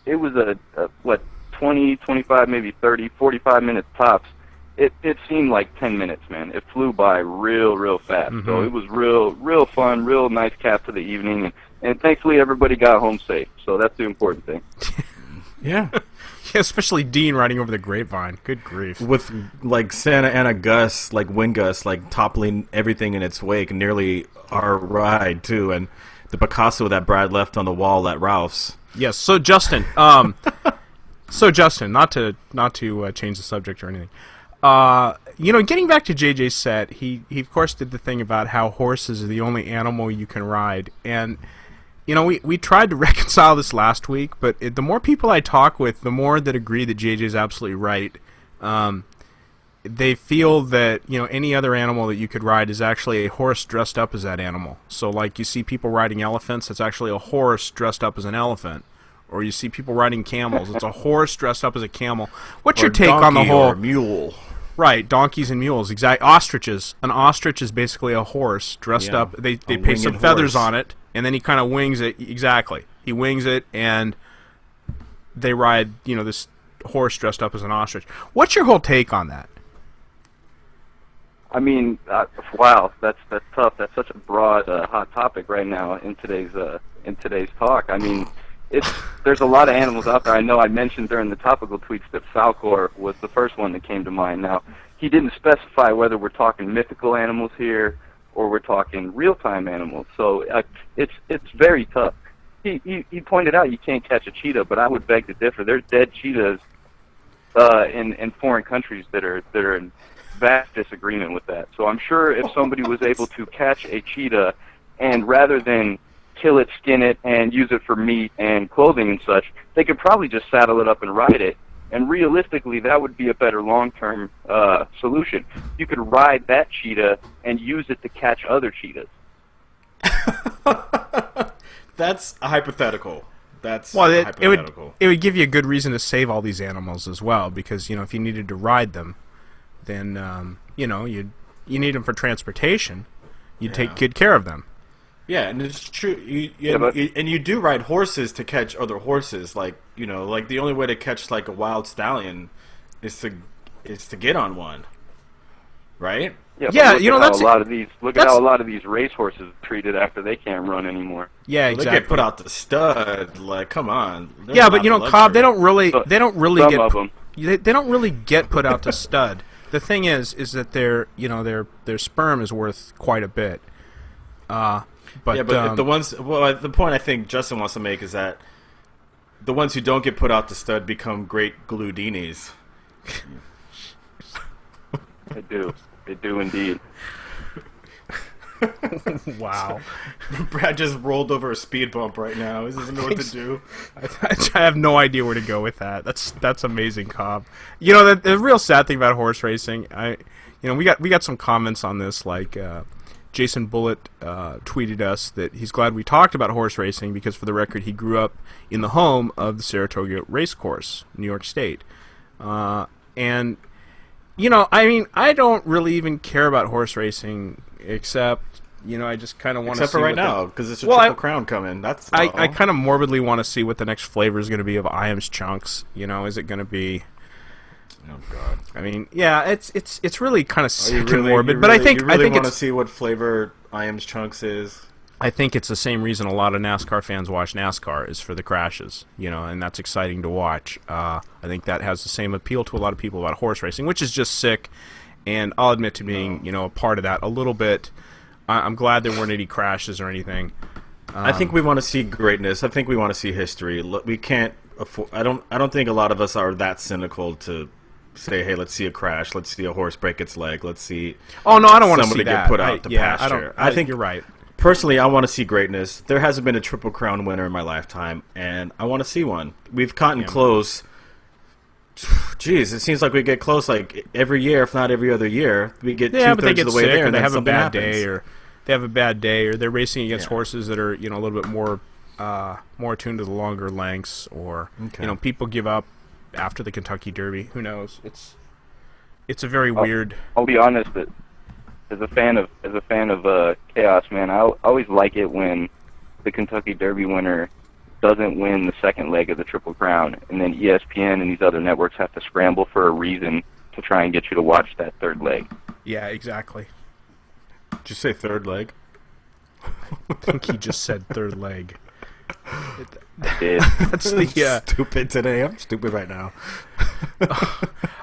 20, 25, maybe 30, 45 minutes tops. It seemed like 10 minutes, man. It flew by real fast. Mm-hmm. So it was real fun, real nice cap to the evening, and thankfully everybody got home safe. So that's the important thing. Yeah. Yeah, especially Dean riding over the grapevine. Good grief. With like Santa Ana gusts, like wind gusts, like toppling everything in its wake, nearly our ride too, and the Picasso that Brad left on the wall at Ralph's. Yes. So Justin, not to change the subject or anything. Getting back to JJ's set, he of course did the thing about how horses are the only animal you can ride, and we tried to reconcile this last week, but the more people I talk with, the more that agree that JJ's absolutely right. They feel that any other animal that you could ride is actually a horse dressed up as that animal. So like you see people riding elephants, it's actually a horse dressed up as an elephant. Or you see people riding camels, it's a horse dressed up as a camel. What's your take on the whole or mule? Right, donkeys and mules, exactly. Ostriches. An ostrich is basically a horse dressed up. They paste some feathers on it, and then he kind of wings it. Exactly. He wings it, and they ride, this horse dressed up as an ostrich. What's your whole take on that? I mean, wow, that's tough. That's such a broad, hot topic right now in today's talk. I mean, there's a lot of animals out there. I know I mentioned during the topical tweets that Falcor was the first one that came to mind. Now, he didn't specify whether we're talking mythical animals here or we're talking real-time animals. So it's very tough. He pointed out you can't catch a cheetah, but I would beg to differ. There's dead cheetahs in foreign countries that are in vast disagreement with that. So I'm sure if somebody was able to catch a cheetah and rather than kill it, skin it, and use it for meat and clothing and such, they could probably just saddle it up and ride it. And realistically, that would be a better long-term solution. You could ride that cheetah and use it to catch other cheetahs. That's a hypothetical. Hypothetical. It would give you a good reason to save all these animals as well, because if you needed to ride them, then you need them for transportation. You take good care of them. Yeah, and it's true. You do ride horses to catch other horses. Like the only way to catch like a wild stallion is to get on one, right? Yeah. That's a lot of these. Look at how a lot of these racehorses are treated after they can't run anymore. Yeah, exactly. They get put out the stud. Like, come on. Yeah, but Cobb, they don't really get put out to stud. The thing is that their sperm is worth quite a bit. But, yeah, but the ones. Well, the point I think Justin wants to make is that the ones who don't get put out the stud become great gludinis. They do. They do indeed. wow. Brad just rolled over a speed bump right now. He doesn't know what to do. I have no idea where to go with that. That's amazing, Cobb. You know, the real sad thing about horse racing, we got some comments on this, like Jason Bullitt tweeted us that he's glad we talked about horse racing because, for the record, he grew up in the home of the Saratoga Racecourse, New York State. And, I don't really even care about horse racing except, I just kind of want to see. Except for right now, because it's a Triple Crown coming. That's I kind of morbidly want to see what the next flavor is going to be of IAM's Chunks. Is it going to be? Oh God! I mean, yeah, it's really kind of sick and morbid. But I think want to see what flavor IAM's Chunks is. I think it's the same reason a lot of NASCAR fans watch NASCAR is for the crashes, and that's exciting to watch. I think that has the same appeal to a lot of people about horse racing, which is just sick. And I'll admit to being, a part of that a little bit. I'm glad there weren't any crashes or anything. I think we want to see greatness. I think we want to see history. We can't afford. I don't think a lot of us are that cynical to say, hey, let's see a crash. Let's see a horse break its leg. Let's see. Oh no, I don't want to see somebody that. get put out to pasture. I think you're right. Personally, I want to see greatness. There hasn't been a Triple Crown winner in my lifetime, and I want to see one. We've gotten close. Jeez, it seems like we get close like every year, if not every other year. We get two-thirds of the way there, and they then have a something bad happens. day, or they have a bad day, or they're racing against horses that are a little bit more attuned to the longer lengths, or people give up after the Kentucky Derby. Who knows? It's a very weird. I'll be honest that as a fan of chaos, man, I always like it when the Kentucky Derby winner doesn't win the second leg of the Triple Crown, and then ESPN and these other networks have to scramble for a reason to try and get you to watch that third leg. Yeah, exactly. Did you say third leg? I think he just said third leg. I did. That's the stupid today. I'm stupid right now.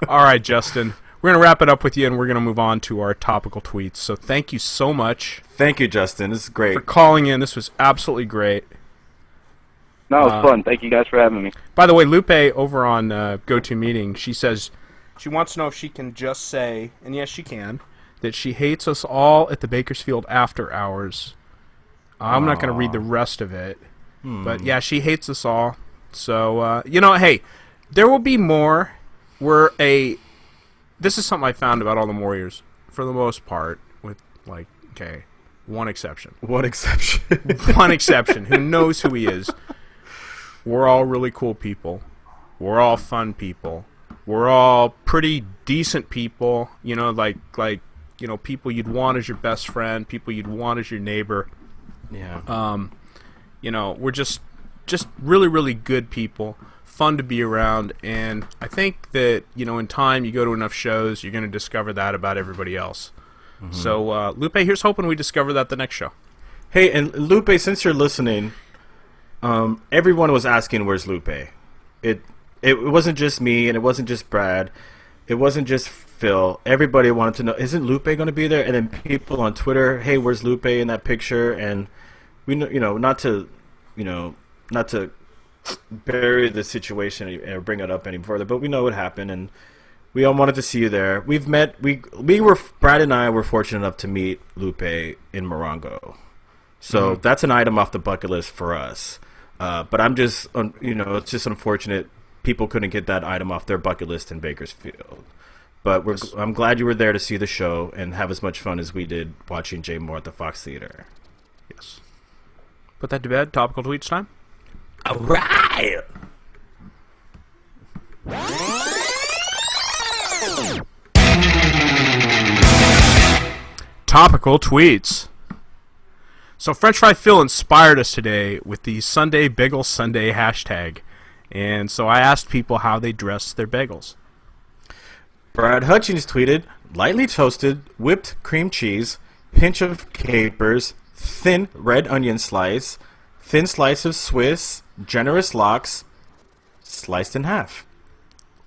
All right, Justin. We're going to wrap it up with you, and we're going to move on to our topical tweets. So thank you so much. Thank you, Justin. This is great. For calling in. This was absolutely great. No, it was fun. Thank you guys for having me. By the way, Lupe over on GoToMeeting, she says she wants to know if she can just say, and yes, she can, that she hates us all at the Bakersfield after hours. I'm not going to read the rest of it, but yeah, she hates us all. So hey, there will be more. This is something I found about all the Warriors, for the most part, with one exception. One exception. One exception. Who knows who he is? We're all really cool people. We're all fun people. We're all pretty decent people. People you'd want as your best friend, people you'd want as your neighbor. Yeah. We're just really, really good people. Fun to be around, and I think that in time you go to enough shows, you're going to discover that about everybody else. Mm-hmm. So, Lupe, here's hoping we discover that the next show. Hey, and Lupe, since you're listening, everyone was asking, "Where's Lupe?" It wasn't just me, and it wasn't just Brad, it wasn't just Phil. Everybody wanted to know, isn't Lupe going to be there? And then people on Twitter, "Hey, where's Lupe in that picture?" And we know, not to bury the situation or bring it up any further, but we know what happened, and we all wanted to see you there. We've met. Brad and I were fortunate enough to meet Lupe in Morongo, so that's an item off the bucket list for us. But I'm just, it's just unfortunate people couldn't get that item off their bucket list in Bakersfield. But I'm glad you were there to see the show and have as much fun as we did watching Jay Mohr at the Fox Theater. Yes. Put that to bed. Topical tweets time. All right. Topical tweets. So French Fry Phil inspired us today with the Sunday Bagel Sunday hashtag. And so I asked people how they dress their bagels. Brad Hutchings tweeted, lightly toasted, whipped cream cheese, pinch of capers, thin red onion slice, thin slice of Swiss, generous lox, sliced in half.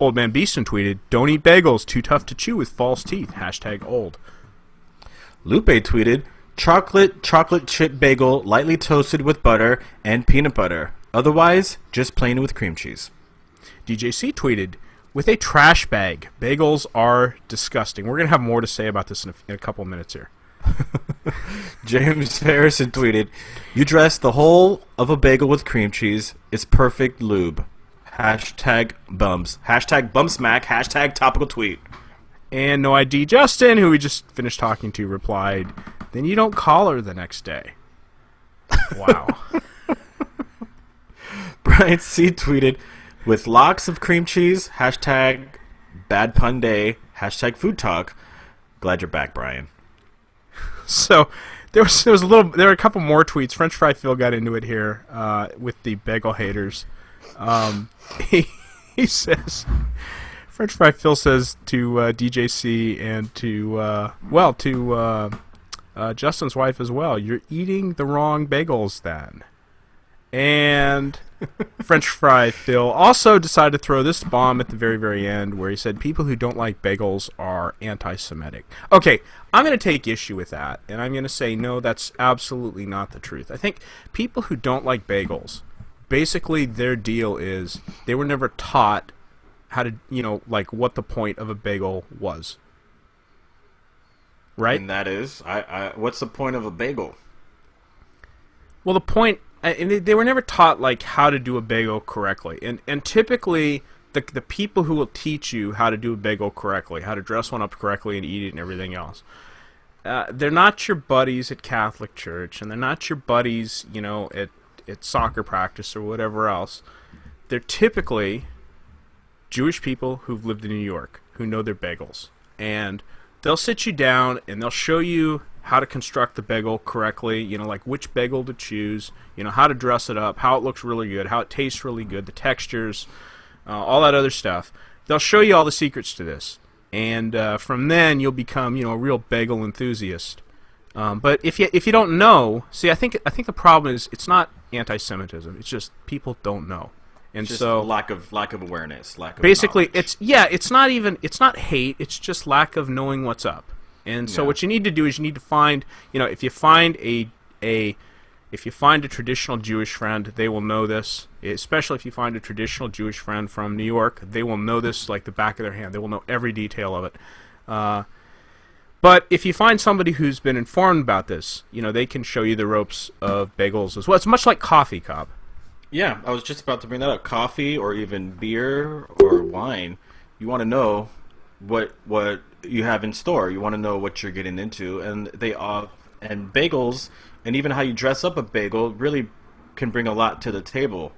Old Man Beeston tweeted, don't eat bagels, too tough to chew with false teeth. Hashtag old. Lupe tweeted, chocolate chip bagel lightly toasted with butter and peanut butter. Otherwise, just plain with cream cheese. DJC tweeted, with a trash bag, bagels are disgusting. We're going to have more to say about this in a couple of minutes here. James Harrison tweeted, you dress the whole of a bagel with cream cheese. It's perfect lube. Hashtag bums. Hashtag bum smack. Hashtag topical tweet. And No ID Justin, who we just finished talking to, replied, then you don't call her the next day. Wow. Brian C. tweeted, with lots of cream cheese. Hashtag bad pun day. Hashtag food talk. Glad you're back, Brian. So there were a couple more tweets. French Fry Phil got into it here with the bagel haters. He says, French Fry Phil says to DJC and to Justin's wife as well, you're eating the wrong bagels then. And French Fry Phil also decided to throw this bomb at the very, very end where he said people who don't like bagels are anti-Semitic. Okay, I'm going to take issue with that, and I'm going to say no, that's absolutely not the truth. I think people who don't like bagels, basically their deal is they were never taught how to, like what the point of a bagel was. Right? And that is, what's the point of a bagel? Well, the point... And they were never taught like how to do a bagel correctly, and typically the people who will teach you how to do a bagel correctly, how to dress one up correctly and eat it and everything else, they're not your buddies at Catholic church, and they're not your buddies, at soccer practice or whatever else. They're typically Jewish people who've lived in New York who know their bagels, and they'll sit you down and they'll show you how to construct the bagel correctly, like which bagel to choose, how to dress it up, how it looks really good, how it tastes really good, the textures, all that other stuff. They'll show you all the secrets to this, and from then you'll become, a real bagel enthusiast. But if you don't know, see, I think the problem is it's not anti-Semitism. It's just people don't know, and just so lack of awareness, lack of basically knowledge. it's not hate. It's just lack of knowing what's up. And so what you need to do is you need to find, if you find a traditional Jewish friend, they will know this. Especially if you find a traditional Jewish friend from New York, they will know this like the back of their hand. They will know every detail of it. But if you find somebody who's been informed about this, they can show you the ropes of bagels as well. It's much like coffee, Cobb. Yeah, I was just about to bring that up. Coffee or even beer or wine, you want to know what you have in store. You want to know what you're getting into, and and bagels, and even how you dress up a bagel really can bring a lot to the table.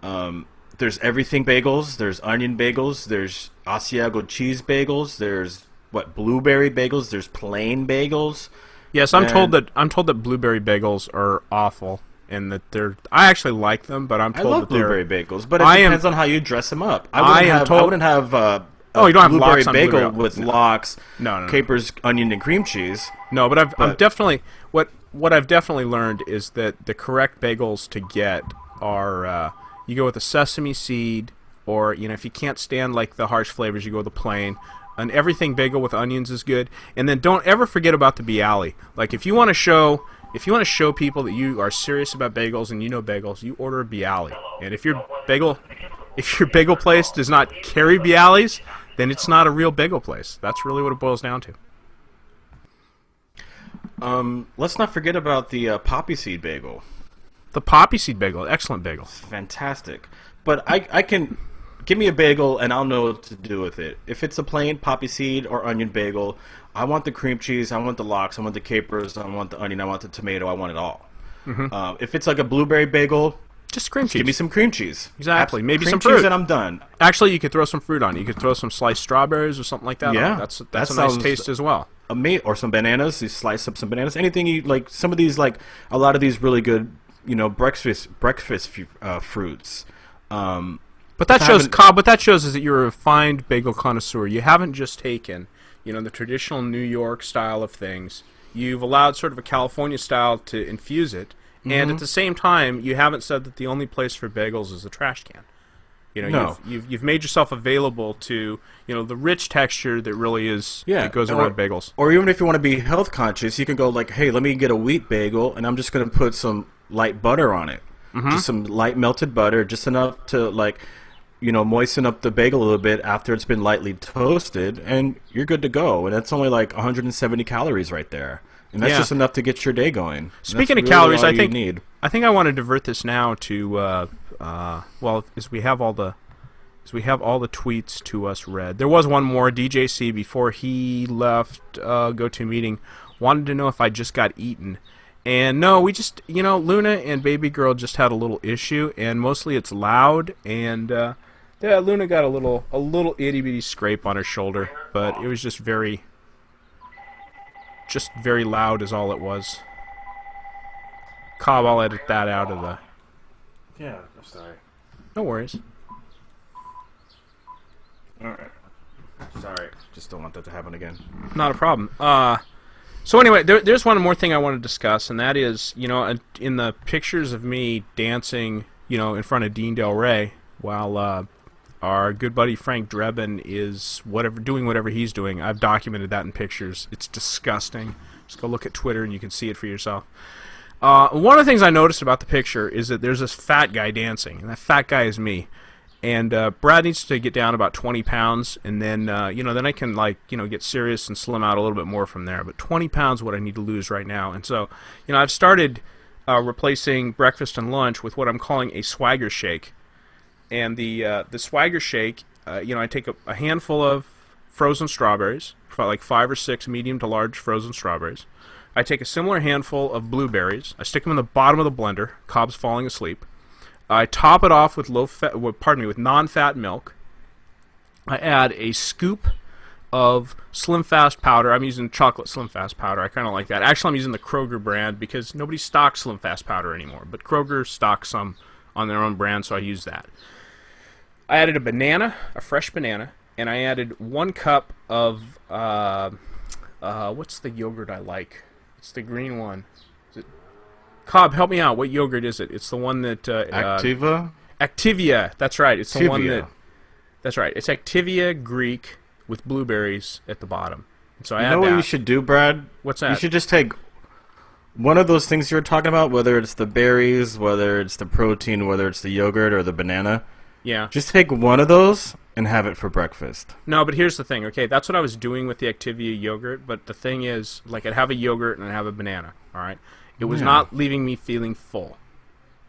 There's everything bagels. There's onion bagels. There's Asiago cheese bagels. There's blueberry bagels. There's plain bagels. Yes, I'm told that blueberry bagels are awful, and that I actually like them, but I'm told I love that blueberry bagels, but it depends on how you dress them up. I wouldn't have you don't have blueberry lox on bagel blueberry. with lox, No. capers, onion, and cream cheese. No, but I've definitely what I've definitely learned is that the correct bagels to get are you go with a sesame seed, or if you can't stand like the harsh flavors, you go with the plain. An everything bagel with onions is good, and then don't ever forget about the bialy. Like if you want to show people that you are serious about bagels and you know bagels, you order a bialy. And if your bagel place does not carry bialys, then it's not a real bagel place. That's really what it boils down to. Let's not forget about the poppy seed bagel. The poppy seed bagel, excellent bagel. Fantastic. But I can give me a bagel and I'll know what to do with it. If it's a plain poppy seed or onion bagel, I want the cream cheese, I want the lox, I want the capers, I want the onion, I want the tomato, I want it all. Mm-hmm. If it's like a blueberry bagel, just cream cheese. Give me some cream cheese. Exactly. Maybe cream some fruit. Cheese and I'm done. Actually, you could throw some fruit on it. You could throw some sliced strawberries or something like that. Yeah, on it. That's a nice taste as well. Or some bananas. You slice up some bananas. Anything you like. Some of these, like a lot of these, really good, breakfast fruits. But that shows, Cobb. What that shows is that you're a refined bagel connoisseur. You haven't just taken, the traditional New York style of things. You've allowed sort of a California style to infuse it. And at the same time, you haven't said that the only place for bagels is a trash can. You know, No. you've made yourself available to, you know, the rich texture that really is that goes around bagels. Or even if you want to be health conscious, you can go like, hey, let me get a wheat bagel, and I'm just going to put some light butter on it. Just some light melted butter, just enough to, like, you know, moisten up the bagel a little bit after it's been lightly toasted, and you're good to go. And that's only like 170 calories right there. And that's just enough to get your day going. Speaking of calories, I think I want to divert this now to as we have all the tweets to us read. There was one more. DJC, before he left GoToMeeting, wanted to know if I just got eaten. And no, we just, you know, Luna and baby girl just had a little issue, and mostly it's loud. And Luna got a little itty bitty scrape on her shoulder, but it was just very loud is all it was. Cobb, I'll edit that out of the... Yeah, I'm sorry. No worries. Alright. Sorry. Just don't want that to happen again. Not a problem. So anyway, there's one more thing I want to discuss, and that is, you know, in the pictures of me dancing, you know, in front of Dean Del Rey, while our good buddy Frank Drebin is doing whatever he's doing. I've documented that in pictures. It's disgusting. Just go look at Twitter and you can see it for yourself. One of the things I noticed about the picture is that there's this fat guy dancing, and that fat guy is me. And Brad needs to get down about 20 pounds, and then then I can, like, you know, get serious and slim out a little bit more from there. But 20 pounds is what I need to lose right now. And so, you know, I've started replacing breakfast and lunch with what I'm calling a swagger shake. And the swagger shake, you know, I take a handful of frozen strawberries, like 5 or 6 medium to large frozen strawberries. I take a similar handful of blueberries. I stick them in the bottom of the blender. Cobb's falling asleep. I top it off with with non-fat milk. I add a scoop of Slim Fast powder. I'm using chocolate Slim Fast powder. I kind of like that. Actually, I'm using the Kroger brand because nobody stocks Slim Fast powder anymore. But Kroger stocks some on their own brand, so I use that. I added a banana, a fresh banana, and I added 1 cup of, what's the yogurt I like? It's the green one. Cobb, help me out. What yogurt is it? It's the one that... Activa? Activia. That's right. It's the one Activia. that... That's right. It's Activia Greek with blueberries at the bottom. And so I add know what that. you should do, Brad? What's that? You should just take one of those things you were talking about, whether it's the berries, whether it's the protein, whether it's the yogurt or the banana. Yeah. Just take one of those and have it for breakfast. No, but here's the thing. Okay, that's what I was doing with the Activia yogurt, but the thing is, like, I'd have a yogurt and I'd have a banana, all right? It was not leaving me feeling full.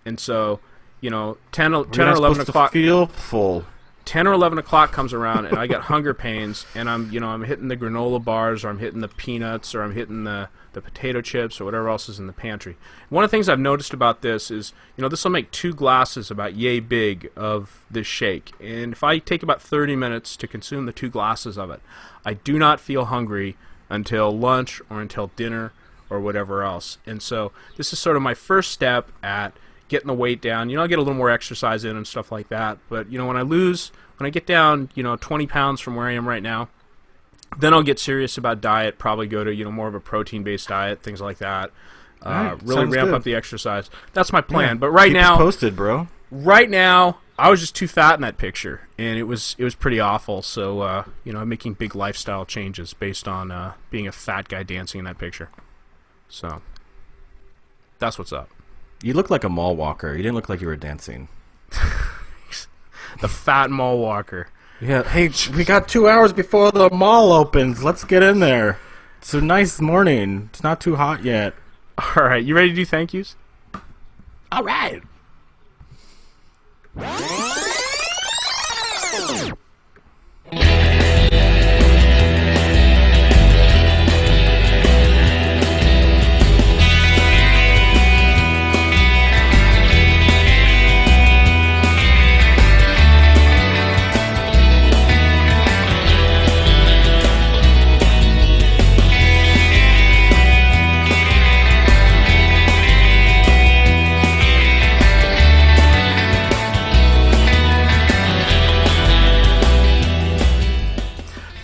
And so, you know, 10 or 11 o'clock... feel full. 10 or 11 o'clock comes around and I get hunger pains, and I'm hitting the granola bars, or I'm hitting the peanuts, or I'm hitting the potato chips, or whatever else is in the pantry. One of the things I've noticed about this is, you know, this will make 2 glasses about yay big of this shake. And if I take about 30 minutes to consume the 2 glasses of it, I do not feel hungry until lunch or until dinner or whatever else. And so this is sort of my first step at getting the weight down. You know, I get a little more exercise in and stuff like that. But, you know, when I get down, you know, 20 pounds from where I am right now, then I'll get serious about diet, probably go to, you know, more of a protein-based diet, things like that. Really ramp up the exercise. That's my plan. But right now... Keep us posted, bro. Right now, I was just too fat in that picture, and it was pretty awful. So, you know, I'm making big lifestyle changes based on being a fat guy dancing in that picture. So, that's what's up. You look like a mall walker. You didn't look like you were dancing. The fat mall walker. Yeah, hey, we got 2 hours before the mall opens. Let's get in there. It's a nice morning. It's not too hot yet. All right, you ready to do thank yous? All right.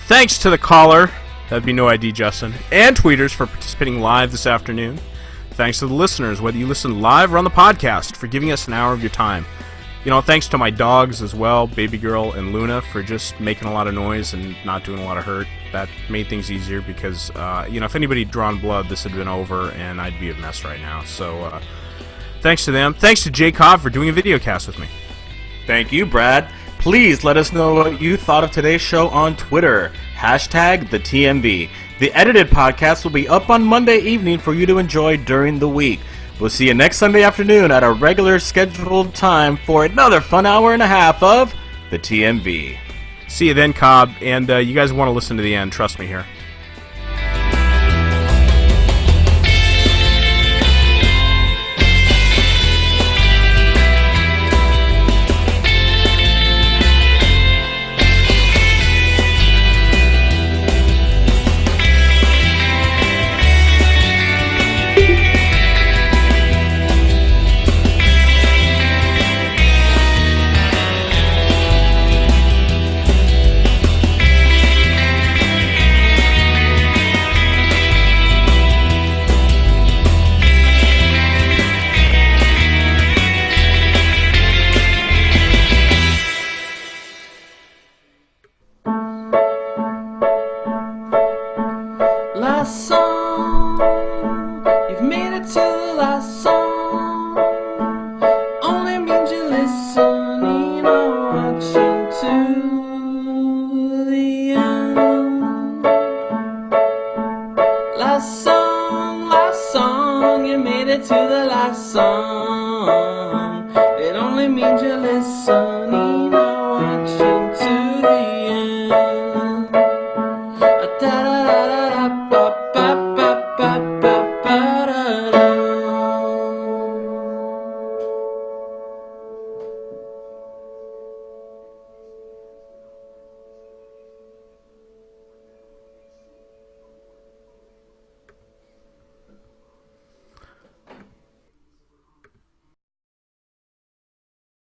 Thanks to the caller, that'd be No ID Justin, and tweeters for participating live this afternoon. Thanks to the listeners, whether you listen live or on the podcast, for giving us an hour of your time. Thanks to my dogs as well, Baby Girl and Luna, for just making a lot of noise and not doing a lot of hurt. That made things easier because, if anybody had drawn blood, this had been over and I'd be a mess right now. So, thanks to them. Thanks to Jay Cobb for doing a video cast with me. Thank you, Brad. Please let us know what you thought of today's show on Twitter. #TheTMV. The edited podcast will be up on Monday evening for you to enjoy during the week. We'll see you next Sunday afternoon at our regular scheduled time for another fun hour and a half of The TMV. See you then, Cobb, and you guys want to listen to the end, trust me here. La